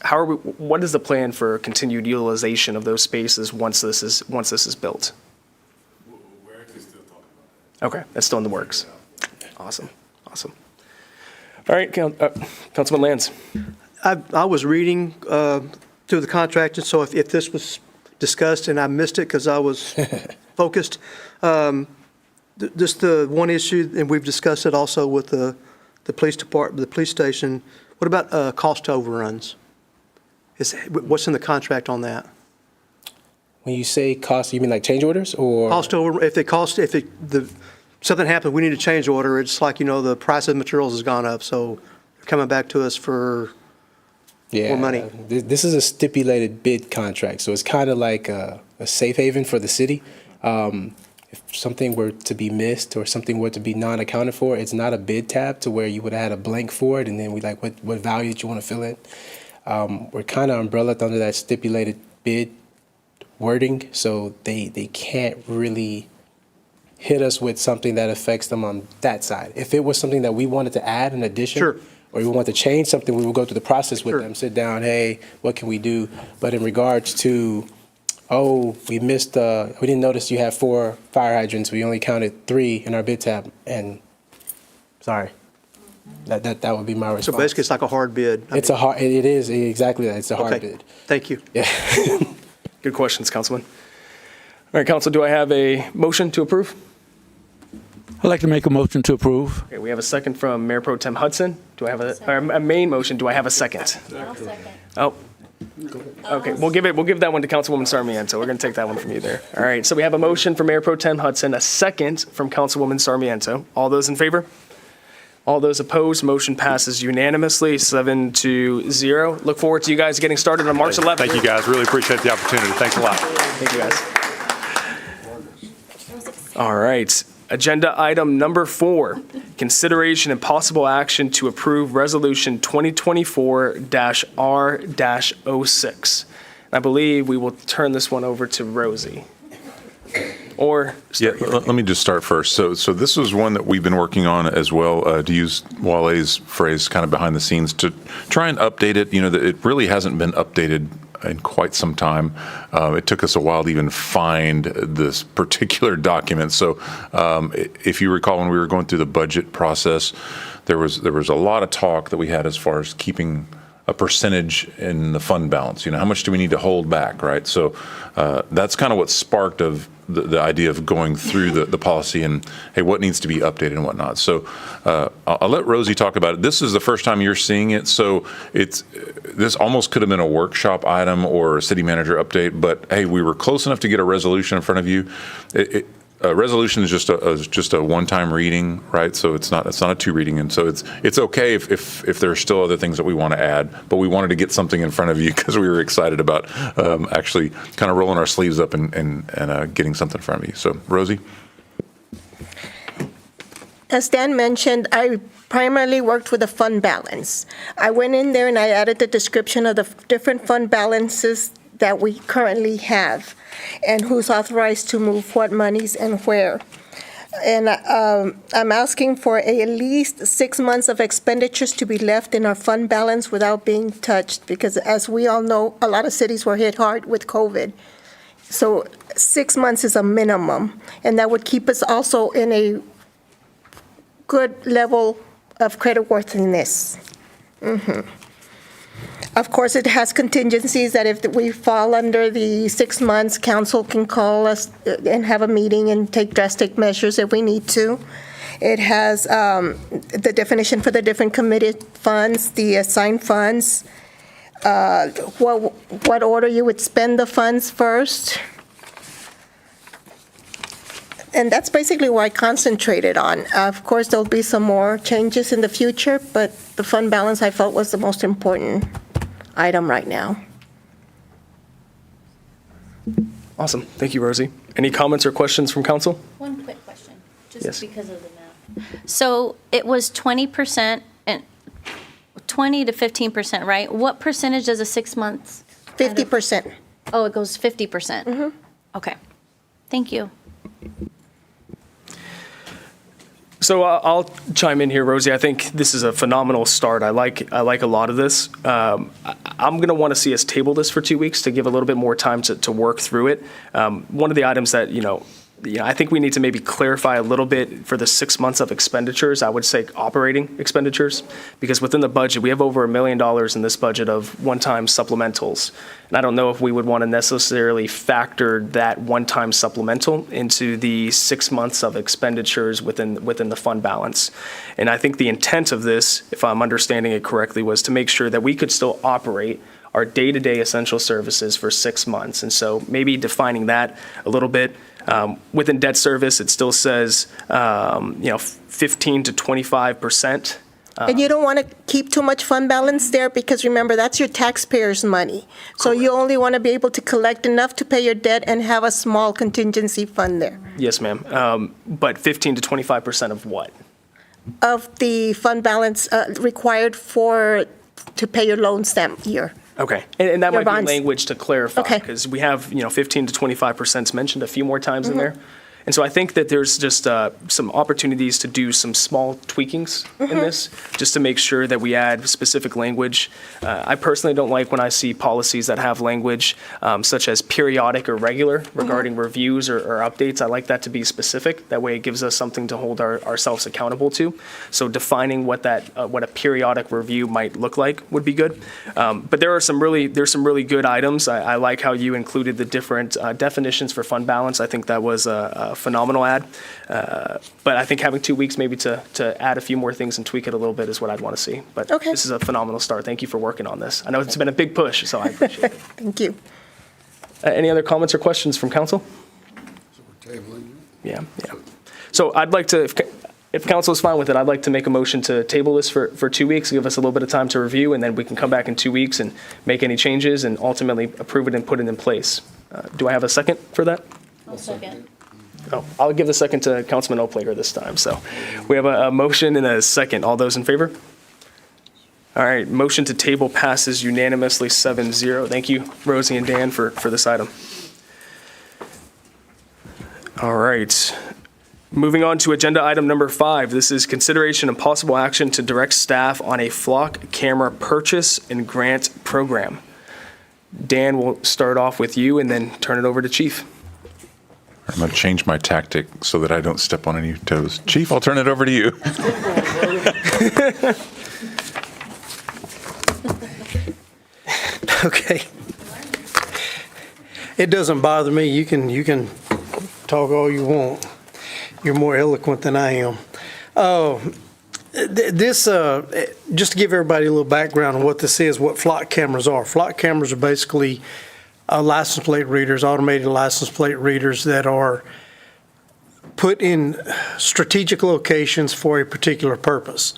What is the plan for continued utilization of those spaces once this is built? We're actually still talking about Okay, that's still in the works. Awesome. All right, Councilman Lands. I was reading through the contract, and so if this was discussed and I missed it because I was focused, just the one issue, and we've discussed it also with the police department, the police station. What about cost overruns? What's in the contract on that? When you say cost, you mean like change orders or? Cost over, something happened, we need a change order, it's like, the price of materials has gone up, so they're coming back to us for more money. This is a stipulated bid contract, so it's kind of like a safe haven for the city. if something were to be missed or something were to be non-accounted for, it's not a bid tab to where you would have had a blank for it, and then we like, what value did you want to fill in? We're kind of umbrellaed under that stipulated bid wording, so they can't really hit us with something that affects them on that side. If it was something that we wanted to add in addition, Sure. or we want to change something, we would go through the process with them, sit down, hey, what can we do? But in regards to, we missed, we didn't notice you have 4 fire hydrants, we only counted 3 in our bid tab, and sorry. That would be my response. So basically, it's like a hard bid. It is exactly that. It's a hard Okay. bid. Thank you. Yeah. Good questions, Councilman. All right, Council, do I have a motion to approve? I'd like to make a motion to approve. Okay, we have a second from Mayor Pro Tem Hudson. Do I have a main motion? Do I have a second? I'll second. Oh. Okay, we'll give that one to Councilwoman Sarmiento. We're going to take that one from you there. All right, so we have a motion from Mayor Pro Tem Hudson, a second from Councilwoman Sarmiento. All those in favor? All those opposed, motion passes unanimously, 7-0. Look forward to you guys getting started on March 11th. Thank you, guys. Really appreciate the opportunity. Thanks a lot. Thank you, guys. All right. Agenda item number 4, consideration and possible action to approve Resolution 2024-R-06. I believe we will turn this one over to Rosie. Or let me just start first. So this was one that we've been working on as well, to use Wale's phrase, kind of behind the scenes, to try and update it. You know, that it really hasn't been updated in quite some time. It took us a while to even find this particular document. So if you recall, when we were going through the budget process, there was a lot of talk that we had as far as keeping a percentage in the fund balance. You know, how much do we need to hold back, right? So that's kind of what sparked of the idea of going through the policy and, hey, what needs to be updated and whatnot. So I'll let Rosie talk about it. This is the first time you're seeing it, so this almost could have been a workshop item or a city manager update, but hey, we were close enough to get a resolution in front of you. A resolution is just a one-time reading, right? So it's not a 2 reading, and so it's okay if there are still other things that we want to add, but we wanted to get something in front of you because we were excited about actually kind of rolling our sleeves up and getting something in front of you. So Rosie. As Dan mentioned, I primarily worked with the fund balance. I went in there and I added the description of the different fund balances that we currently have and who's authorized to move what monies and where. And I'm asking for at least 6 months of expenditures to be left in our fund balance without being touched, because as we all know, a lot of cities were hit hard with COVID. So 6 months is a minimum, and that would keep us also in a good level of creditworthiness. Of course, it has contingencies that if we fall under the 6 months, council can call us and have a meeting and take drastic measures if we need to. It has the definition for the different committed funds, the assigned funds, what order you would spend the funds first. And that's basically what I concentrated on. Of course, there'll be some more changes in the future, but the fund balance I felt was the most important item right now. Awesome. Thank you, Rosie. Any comments or questions from council? One quick question, just Yes. because of the math. So it was 20% and 20 to 15%, right? What percentage does a 6 months? 50%. Oh, it goes 50%? Okay. Thank you. So I'll chime in here, Rosie. I think this is a phenomenal start. I like a lot of this. I'm going to want to see us table this for 2 weeks to give a little bit more time to work through it. One of the items that, I think we need to maybe clarify a little bit for the 6 months of expenditures. I would say operating expenditures, because within the budget, we have over $1 million in this budget of one-time supplementals. And I don't know if we would want to necessarily factor that one-time supplemental into the 6 months of expenditures within the fund balance. And I think the intent of this, if I'm understanding it correctly, was to make sure that we could still operate our day-to-day essential services for 6 months. And so maybe defining that a little bit. Within debt service, it still says, 15 to 25%. And you don't want to keep too much fund balance there, because remember, that's your taxpayers' money. So you only want to be able to collect enough to pay your debt and have a small contingency fund there. Yes, ma'am. But 15 to 25% of what? Of the fund balance required to pay your loan stamp year. Okay, and that Your might be bonds. language to clarify, Okay. because we have, 15 to 25% mentioned a few more times in there. And so I think that there's just some opportunities to do some small tweakings in this, just to make sure that we add specific language. I personally don't like when I see policies that have language such as periodic or regular regarding reviews or updates. I like that to be specific. That way it gives us something to hold ourselves accountable to. So defining what a periodic review might look like would be good. But there's some really good items. I like how you included the different definitions for fund balance. I think that was a phenomenal ad. But I think having 2 weeks maybe to add a few more things and tweak it a little bit is what I'd want to see. But this is a phenomenal start. Thank you for working on this. I know it's been a big push, so I appreciate it. Thank you. Any other comments or questions from council? Yeah. So I'd like to, if council is fine with it, I'd like to make a motion to table this for 2 weeks, give us a little bit of time to review, and then we can come back in 2 weeks and make any changes and ultimately approve it and put it in place. Do I have a second for that? I'll second. Oh, I'll give the second to Councilman Oplager this time. So we have a motion and a second. All those in favor? All right, motion to table passes unanimously 7-0. Thank you, Rosie and Dan, for this item. All right. Moving on to agenda item number 5. This is consideration and possible action to direct staff on a flock camera purchase and grant program. Dan, we'll start off with you and then turn it over to Chief. I'm going to change my tactic so that I don't step on any toes. Chief, I'll turn it over to you. Okay. It doesn't bother me. You can talk all you want. You're more eloquent than I am. Just to give everybody a little background on what this is, what flock cameras are. Flock cameras are basically license plate readers, automated license plate readers that are put in strategic locations for a particular purpose.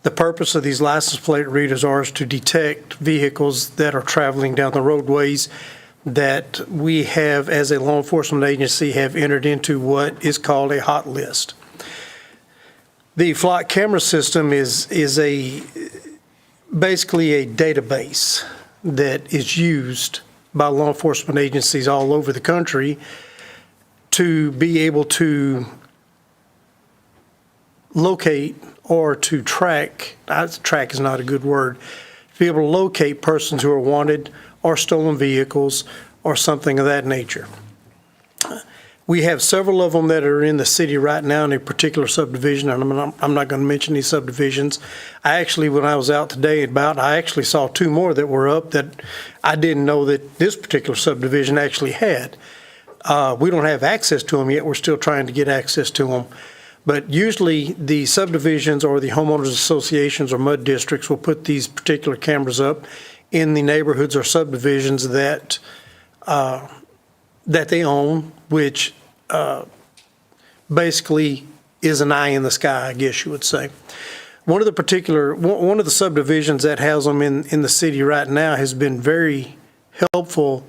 The purpose of these license plate readers is to detect vehicles that are traveling down the roadways that we have, as a law enforcement agency, have entered into what is called a hot list. The flock camera system is basically a database that is used by law enforcement agencies all over the country to be able to locate or to track is not a good word, to be able to locate persons who are wanted or stolen vehicles or something of that nature. We have several of them that are in the city right now in a particular subdivision, and I'm not going to mention these subdivisions. When I was out today I actually saw 2 more that were up that I didn't know that this particular subdivision actually had. We don't have access to them yet. We're still trying to get access to them. But usually the subdivisions or the homeowners associations or MUD districts will put these particular cameras up in the neighborhoods or subdivisions that they own, which basically is an eye in the sky, I guess you would say. One of the subdivisions that has them in the city right now has been very helpful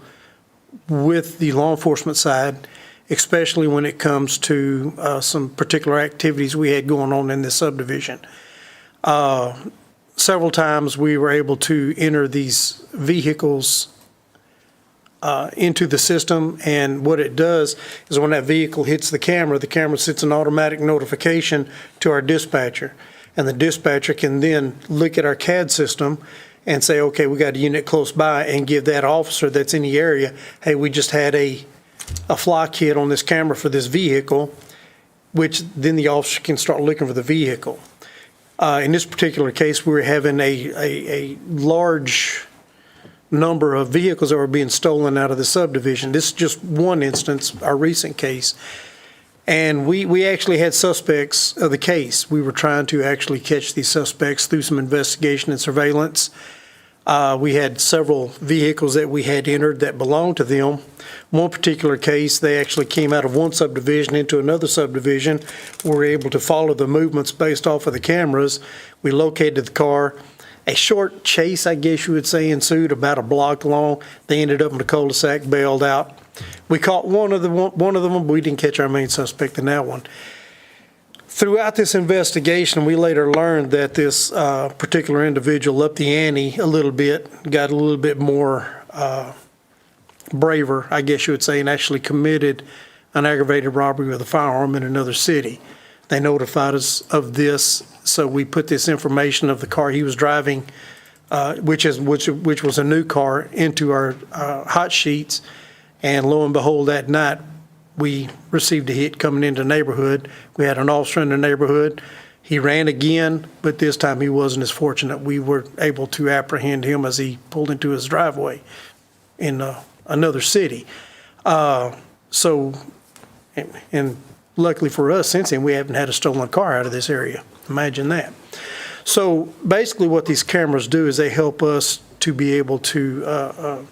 with the law enforcement side, especially when it comes to some particular activities we had going on in this subdivision. Several times we were able to enter these vehicles into the system, and what it does is when that vehicle hits the camera sends an automatic notification to our dispatcher, and the dispatcher can then look at our CAD system and say, okay, we got a unit close by, and give that officer that's in the area, hey, we just had a flock hit on this camera for this vehicle, which then the officer can start looking for the vehicle. In this particular case, we were having a large number of vehicles that were being stolen out of the subdivision. This is just one instance, our recent case. And we actually had suspects of the case. We were trying to actually catch these suspects through some investigation and surveillance. We had several vehicles that we had entered that belonged to them. One particular case, they actually came out of one subdivision into another subdivision. We were able to follow the movements based off of the cameras. We located the car. A short chase, I guess you would say, ensued about a block long. They ended up in the cul-de-sac, bailed out. We caught one of them, but we didn't catch our main suspect in that one. Throughout this investigation, we later learned that this particular individual upped the ante a little bit, got a little bit more braver, I guess you would say, and actually committed an aggravated robbery with a firearm in another city. They notified us of this, so we put this information of the car he was driving, which was a new car, into our hot sheets, and lo and behold, that night we received a hit coming into the neighborhood. We had an officer in the neighborhood. He ran again, but this time he wasn't as fortunate. We were able to apprehend him as he pulled into his driveway in another city. And luckily for us, since then, we haven't had a stolen car out of this area. Imagine that. So basically what these cameras do is they help us to be able to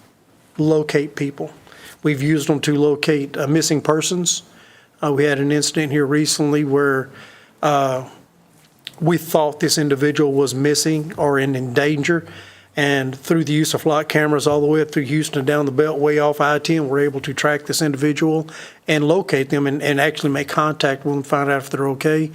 locate people. We've used them to locate missing persons. We had an incident here recently where we thought this individual was missing or in danger, and through the use of flock cameras all the way up through Houston and down the Beltway off I-10, we're able to track this individual and locate them and actually make contact with them, find out if they're okay.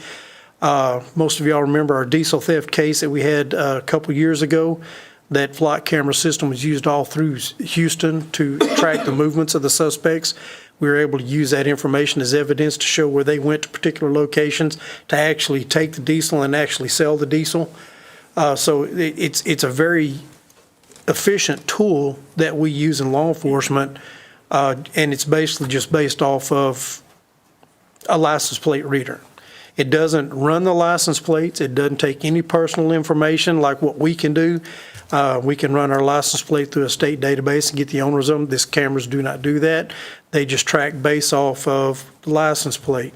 Most of y'all remember our diesel theft case that we had a couple years ago. That flock camera system was used all through Houston to track the movements of the suspects. We were able to use that information as evidence to show where they went to particular locations to actually take the diesel and actually sell the diesel. So it's a very efficient tool that we use in law enforcement, and it's basically just based off of a license plate reader. It doesn't run the license plates. It doesn't take any personal information like what we can do. We can run our license plate through a state database and get the owners of them. These cameras do not do that. They just track based off of the license plate.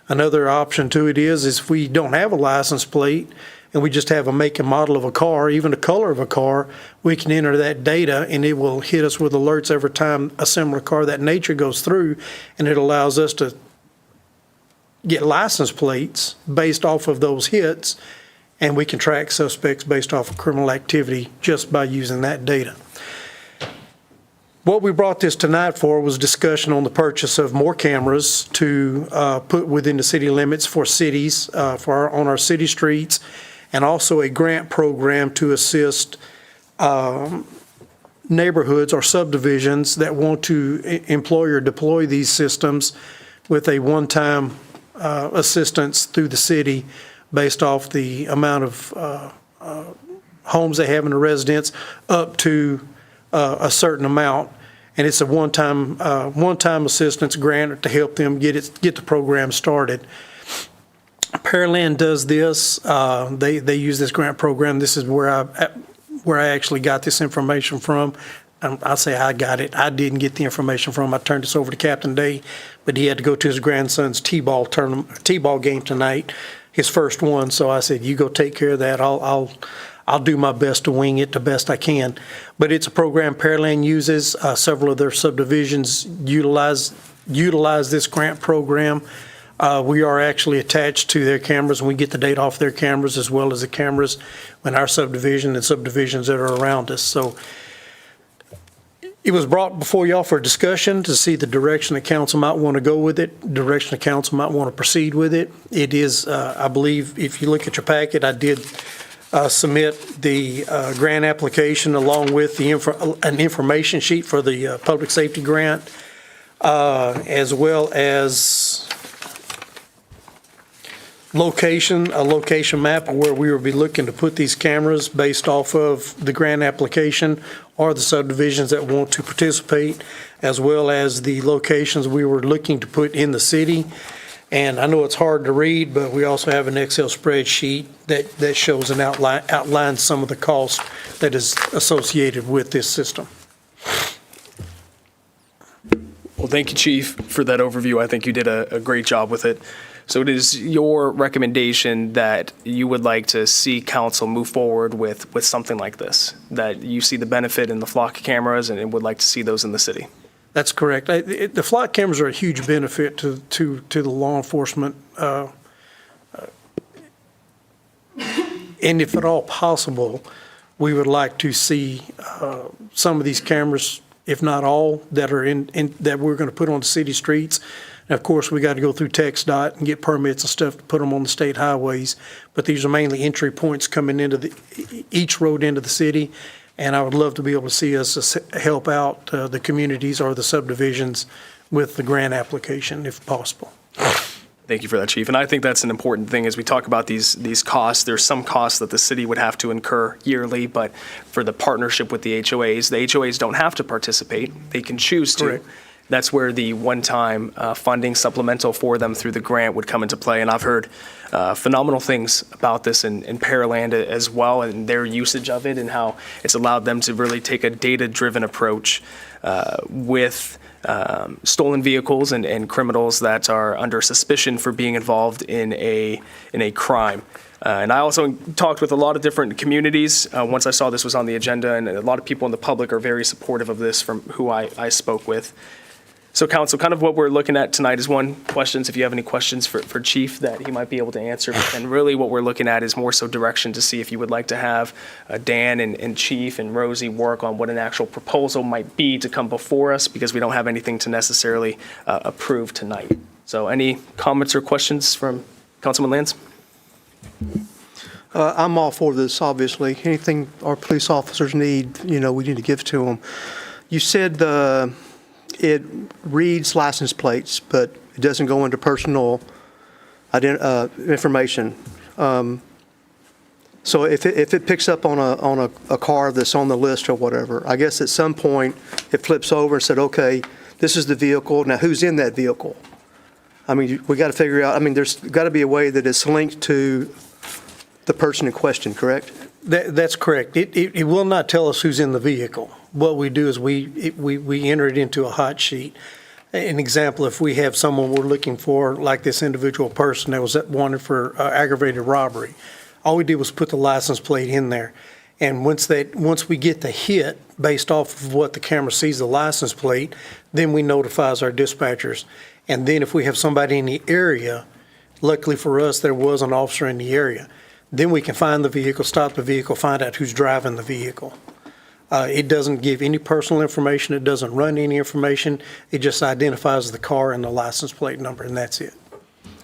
Another option to it is if we don't have a license plate and we just have a make and model of a car, even the color of a car, we can enter that data and it will hit us with alerts every time a similar car of that nature goes through, and it allows us to get license plates based off of those hits, and we can track suspects based off of criminal activity just by using that data. What we brought this tonight for was discussion on the purchase of more cameras to put within the city limits for cities, on our city streets, and also a grant program to assist neighborhoods or subdivisions that want to employ or deploy these systems with a one-time assistance through the city based off the amount of homes they have in a residence up to a certain amount. And it's a one-time assistance grant to help them get the program started. Pearland does this. They use this grant program. This is where I actually got this information from. I'll say I got it. I didn't get the information from him. I turned this over to Captain Day, but he had to go to his grandson's T-ball game tonight, his first one. So I said, "You go take care of that. I'll do my best to wing it the best I can." But it's a program Pearland uses. Several of their subdivisions utilize this grant program. We are actually attached to their cameras, and we get the data off their cameras as well as the cameras in our subdivision and subdivisions that are around us. So it was brought before y'all for discussion to see the direction the council might want to go with it, direction the council might want to proceed with it. It is, I believe, if you look at your packet, I did submit the grant application along with an information sheet for the public safety grant, as well as a location map of where we will be looking to put these cameras based off of the grant application or the subdivisions that want to participate, as well as the locations we were looking to put in the city. And I know it's hard to read, but we also have an Excel spreadsheet that shows and outlines some of the cost that is associated with this system. Well, thank you, Chief, for that overview. I think you did a great job with it. So it is your recommendation that you would like to see council move forward with something like this, that you see the benefit in the flock cameras and would like to see those in the city? That's correct. The flock cameras are a huge benefit to the law enforcement. And if at all possible, we would like to see some of these cameras if not all, that are that we're going to put on the city streets. And of course, we got to go through TxDOT and get permits and stuff to put them on the state highways. But these are mainly entry points coming into each road into the city. And I would love to be able to see us help out the communities or the subdivisions with the grant application if possible. Thank you for that, Chief. And I think that's an important thing as we talk about these costs. There's some costs that the city would have to incur yearly, but for the partnership with the HOAs don't have to participate. They can choose to. Correct. That's where the one-time funding supplemental for them through the grant would come into play. And I've heard phenomenal things about this in Pearland as well, and their usage of it and how it's allowed them to really take a data-driven approach with stolen vehicles and criminals that are under suspicion for being involved in a crime. And I also talked with a lot of different communities once I saw this was on the agenda, and a lot of people in the public are very supportive of this from who I spoke with. So Council, kind of what we're looking at tonight is questions, if you have any questions for Chief that he might be able to answer. And really what we're looking at is more so direction to see if you would like to have Dan and Chief and Rosie work on what an actual proposal might be to come before us, because we don't have anything to necessarily approve tonight. So any comments or questions from Councilman Lance? I'm all for this, obviously. Anything our police officers need, we need to give to them. You said it reads license plates, but it doesn't go into personal information. So if it picks up on a car that's on the list or whatever, I guess at some point it flips over and said, okay, this is the vehicle. Now who's in that vehicle? I mean, we got to figure out. I mean, there's got to be a way that it's linked to the person in question, correct? That's correct. It will not tell us who's in the vehicle. What we do is we enter it into a hot sheet. An example, if we have someone we're looking for, like this individual person that was wanted for aggravated robbery, all we did was put the license plate in there. And once we get the hit based off of what the camera sees the license plate, then we notifies our dispatchers. And then if we have somebody in the area, luckily for us, there was an officer in the area. Then we can find the vehicle, stop the vehicle, find out who's driving the vehicle. It doesn't give any personal information. It doesn't run any information. It just identifies the car and the license plate number, and that's it.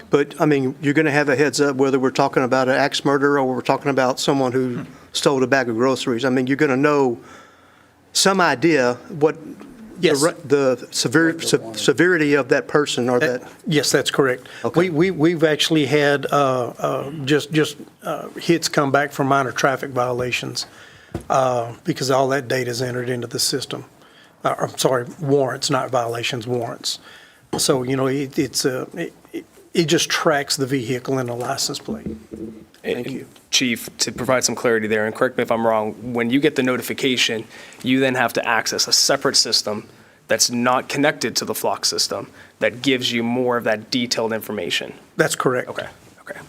But, I mean, you're going to have a heads up whether we're talking about an axe murder or we're talking about someone who stole a bag of groceries. I mean, you're going to know some idea what the severity of that person or that. Yes, that's correct. Okay. We've actually had just hits come back for minor traffic violations because all that data is entered into the system. I'm sorry, warrants, not violations, warrants. So, it just tracks the vehicle and the license plate. Thank you. Chief, to provide some clarity there, and correct me if I'm wrong, when you get the notification, you then have to access a separate system that's not connected to the Flock system that gives you more of that detailed information. That's correct. Okay.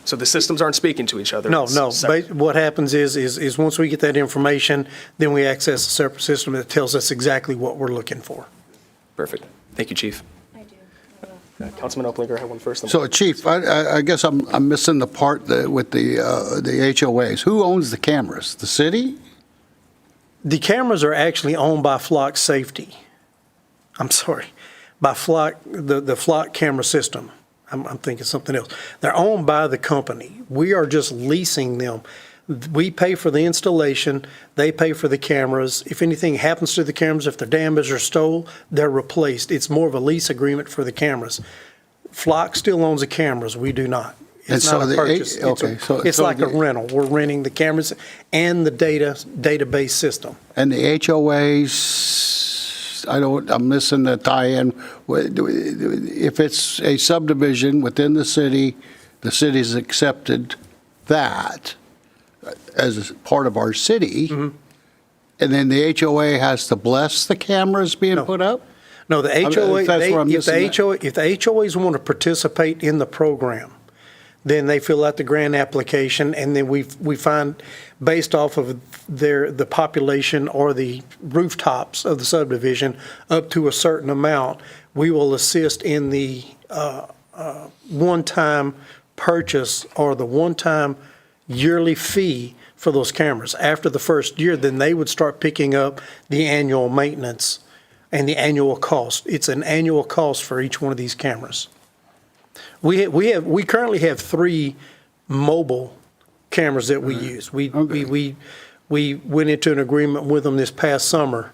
So the systems aren't speaking to each other? No. It's What happens is once we get that information, then we access a separate system that tells us exactly what we're looking for. Perfect. Thank you, Chief. Councilman Oplinger had one first. So, Chief, I guess I'm missing the part with the HOAs. Who owns the cameras? The city? The cameras are actually owned by Flock Safety. I'm sorry, by Flock, the Flock camera system. I'm thinking something else. They're owned by the company. We are just leasing them. We pay for the installation. They pay for the cameras. If anything happens to the cameras, if they're damaged or stole, they're replaced. It's more of a lease agreement for the cameras. Flock still owns the cameras. We do not. It's not a purchase. It's like a rental. We're renting the cameras and the database system. And the HOAs, I'm missing the tie-in. If it's a subdivision within the city's accepted that as part of our city, and then the HOA has to bless the cameras being put up? No, the HOA, if the HOAs want to participate in the program, then they fill out the grant application, and then we find, based off of the population or the rooftops of the subdivision, up to a certain amount, we will assist in the one-time purchase or the one-time yearly fee for those cameras. After the first year, then they would start picking up the annual maintenance and the annual cost. It's an annual cost for each one of these cameras. We currently have 3 mobile cameras that we use. We went into an agreement with them this past summer,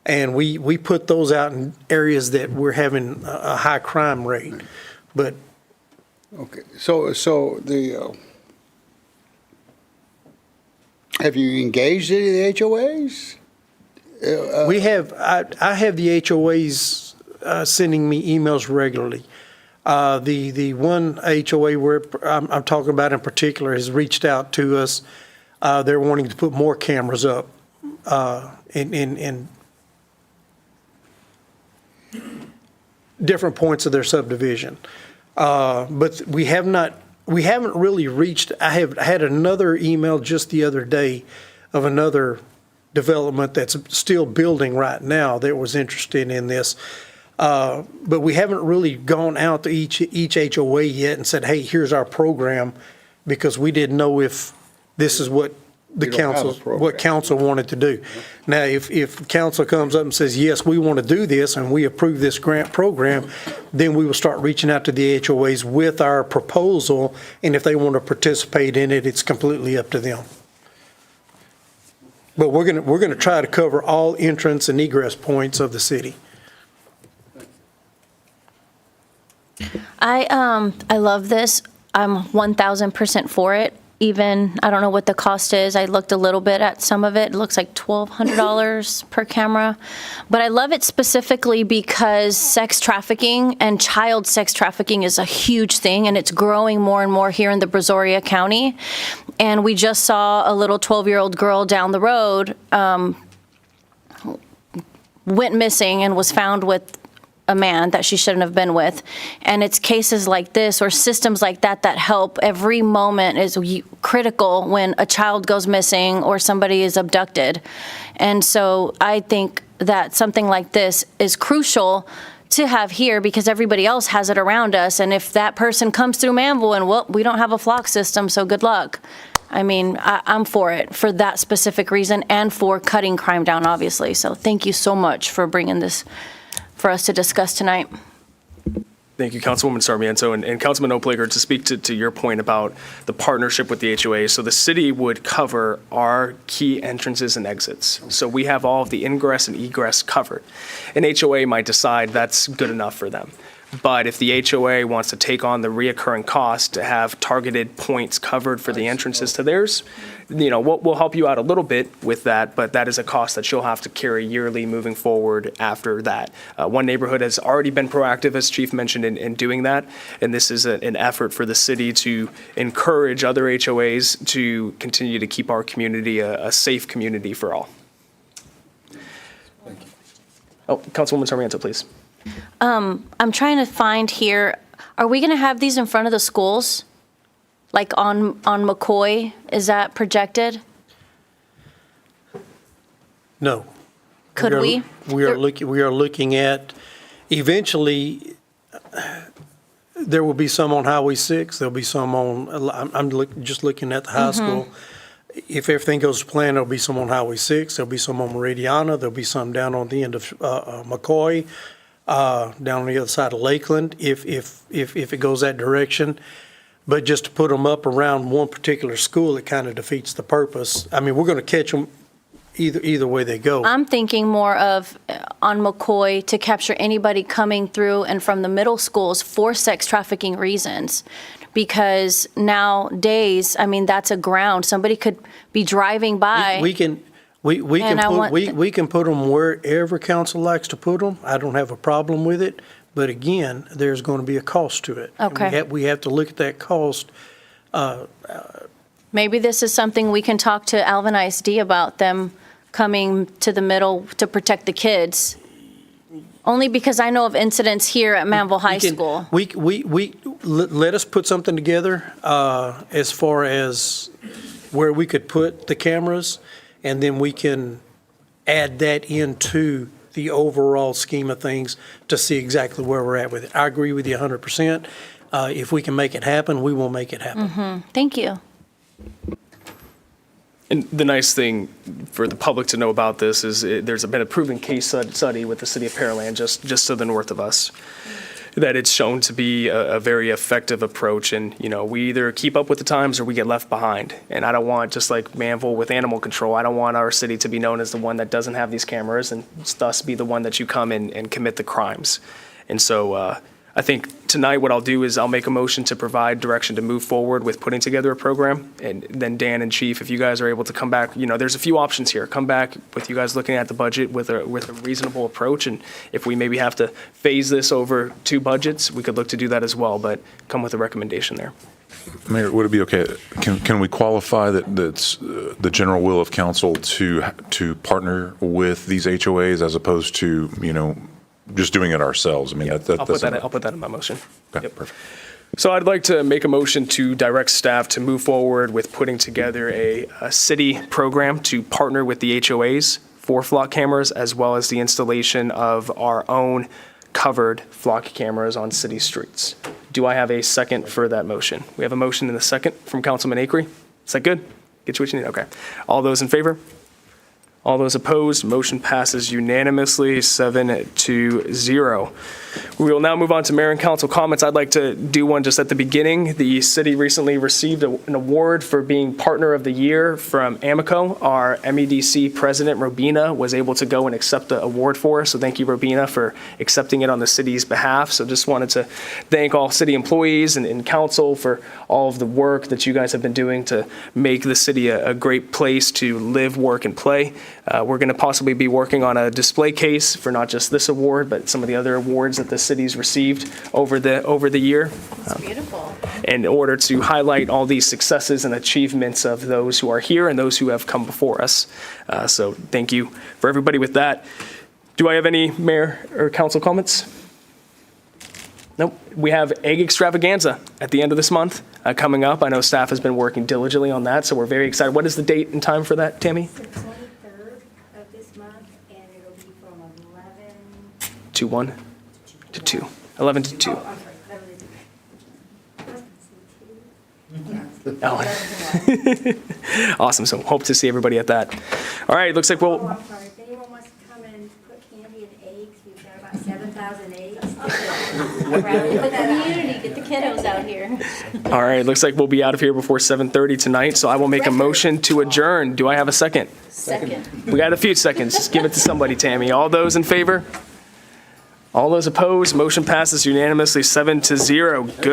and we put those out in areas that we're having a high crime rate. But Okay, so the, have you engaged any of the HOAs? we have, I have the HOAs sending me emails regularly. The one HOA where I'm talking about in particular has reached out to us. They're wanting to put more cameras up in different points of their subdivision. But we haven't really reached, I have had another email just the other day of another development that's still building right now that was interested in this. But we haven't really gone out to each HOA yet and said, hey, here's our program, because we didn't know if this is what council wanted to do. Now, if council comes up and says, yes, we want to do this and we approve this grant program, then we will start reaching out to the HOAs with our proposal. And if they want to participate in it, it's completely up to them. But we're going to try to cover all entrance and egress points of the city. I love this. I'm 1,000% for it. Even, I don't know what the cost is. I looked a little bit at some of it. It looks like $1,200 per camera. But I love it specifically because sex trafficking and child sex trafficking is a huge thing, and it's growing more and more here in the Brazoria County. And we just saw a little 12-year-old girl down the road went missing and was found with a man that she shouldn't have been with. And it's cases like this or systems like that that help. Every moment is critical when a child goes missing or somebody is abducted. And so I think that something like this is crucial to have here because everybody else has it around us. And if that person comes through Manvel and, well, we don't have a flock system, so good luck. I mean, I'm for it for that specific reason and for cutting crime down, obviously. So thank you so much for bringing this for us to discuss tonight. Thank you, Councilwoman Sarmiento. And Councilman Oplager, to speak to your point about the partnership with the HOA, so the city would cover our key entrances and exits. So we have all of the ingress and egress covered. An HOA might decide that's good enough for them. But if the HOA wants to take on the reoccurring cost to have targeted points covered for the entrances to theirs, you know, we'll help you out a little bit with that, but that is a cost that you'll have to carry yearly moving forward after that. One neighborhood has already been proactive, as Chief mentioned, in doing that, and this is an effort for the city to encourage other HOAs to continue to keep our community a safe community for all. Thank you. Oh, Councilwoman Sarmiento, please. I'm trying to find here, are we going to have these in front of the schools? Like on McCoy, is that projected? No. Could we? We are looking at, eventually, there will be some on Highway 6, there'll be some on, just looking at the high school. If everything goes to plan, there'll be some on Highway 6, there'll be some on Meridiana, there'll be some down on the end of McCoy, down on the other side of Lakeland, if it goes that direction. But just to put them up around one particular school, it kind of defeats the purpose. I mean, we're going to catch them either way they go. I'm thinking more of on McCoy to capture anybody coming through and from the middle schools for sex trafficking reasons. Because nowadays, I mean, that's a ground. Somebody could be driving by. We can put them wherever council likes to put them. I don't have a problem with it. But again, there's going to be a cost to it. Okay. We have to look at that cost. Maybe this is something we can talk to Alvin ISD about, them coming to the middle to protect the kids. Only because I know of incidents here at Manvel High School. Let us put something together as far as where we could put the cameras, and then we can add that into the overall scheme of things to see exactly where we're at with it. I agree with you 100%. If we can make it happen, we will make it happen. Thank you. And the nice thing for the public to know about this is there's been a proven case study with the city of Pearland, just to the north of us, that it's shown to be a very effective approach. And, we either keep up with the times or we get left behind. And I don't want, just like Manvel with animal control, I don't want our city to be known as the one that doesn't have these cameras and thus be the one that you come in and commit the crimes. And so I think tonight what I'll do is I'll make a motion to provide direction to move forward with putting together a program. And then Dan and Chief, if you guys are able to come back, there's a few options here. Come back with you guys looking at the budget with a reasonable approach. And if we maybe have to phase this over 2 budgets, we could look to do that as well, but come with a recommendation there. Mayor, would it be okay, can we qualify that's the general will of council to partner with these HOAs as opposed to, just doing it ourselves? I mean, I'll put that in my motion. Okay, Yep. perfect. So I'd like to make a motion to direct staff to move forward with putting together a city program to partner with the HOAs for flock cameras, as well as the installation of our own covered flock cameras on city streets. Do I have a second for that motion? We have a motion and a second from Councilman Acree. Is that good? Get you what you need? Okay. All those in favor? All those opposed, motion passes unanimously, 7-0. We will now move on to mayor and council comments. I'd like to do one just at the beginning. The city recently received an award for being Partner of the Year from Amico. Our MEDC president, Robina, was able to go and accept the award for us. So thank you, Robina, for accepting it on the city's behalf. So just wanted to thank all city employees and council for all of the work that you guys have been doing to make the city a great place to live, work, and play. We're going to possibly be working on a display case for not just this award, but some of the other awards that the city's received over the year. It's beautiful. In order to highlight all these successes and achievements of those who are here and those who have come before us. So thank you for everybody with that. Do I have any mayor or council comments? Nope. We have Egg Extravaganza at the end of this month coming up. I know staff has been working diligently on that, so we're very excited. What is the date and time for that, Tammy? The 23rd of this month, and it'll be from 11 to 1 to 2. 11 to 2. Oh, I'm sorry, 11 to 2. Oh. Awesome. So hope to see everybody at that. All right. Looks like Oh, I'm sorry. If anyone wants to come and put candy and eggs, we've got about 7,000 eggs. The community, get the kiddos out here. All right. Looks like we'll be out of here before 7:30 tonight. So I will make a motion to adjourn. Do I have a second? Second. We got a few seconds. Just give it to somebody, Tammy. All those in favor? All those opposed? Motion passes unanimously, 7-0. Good.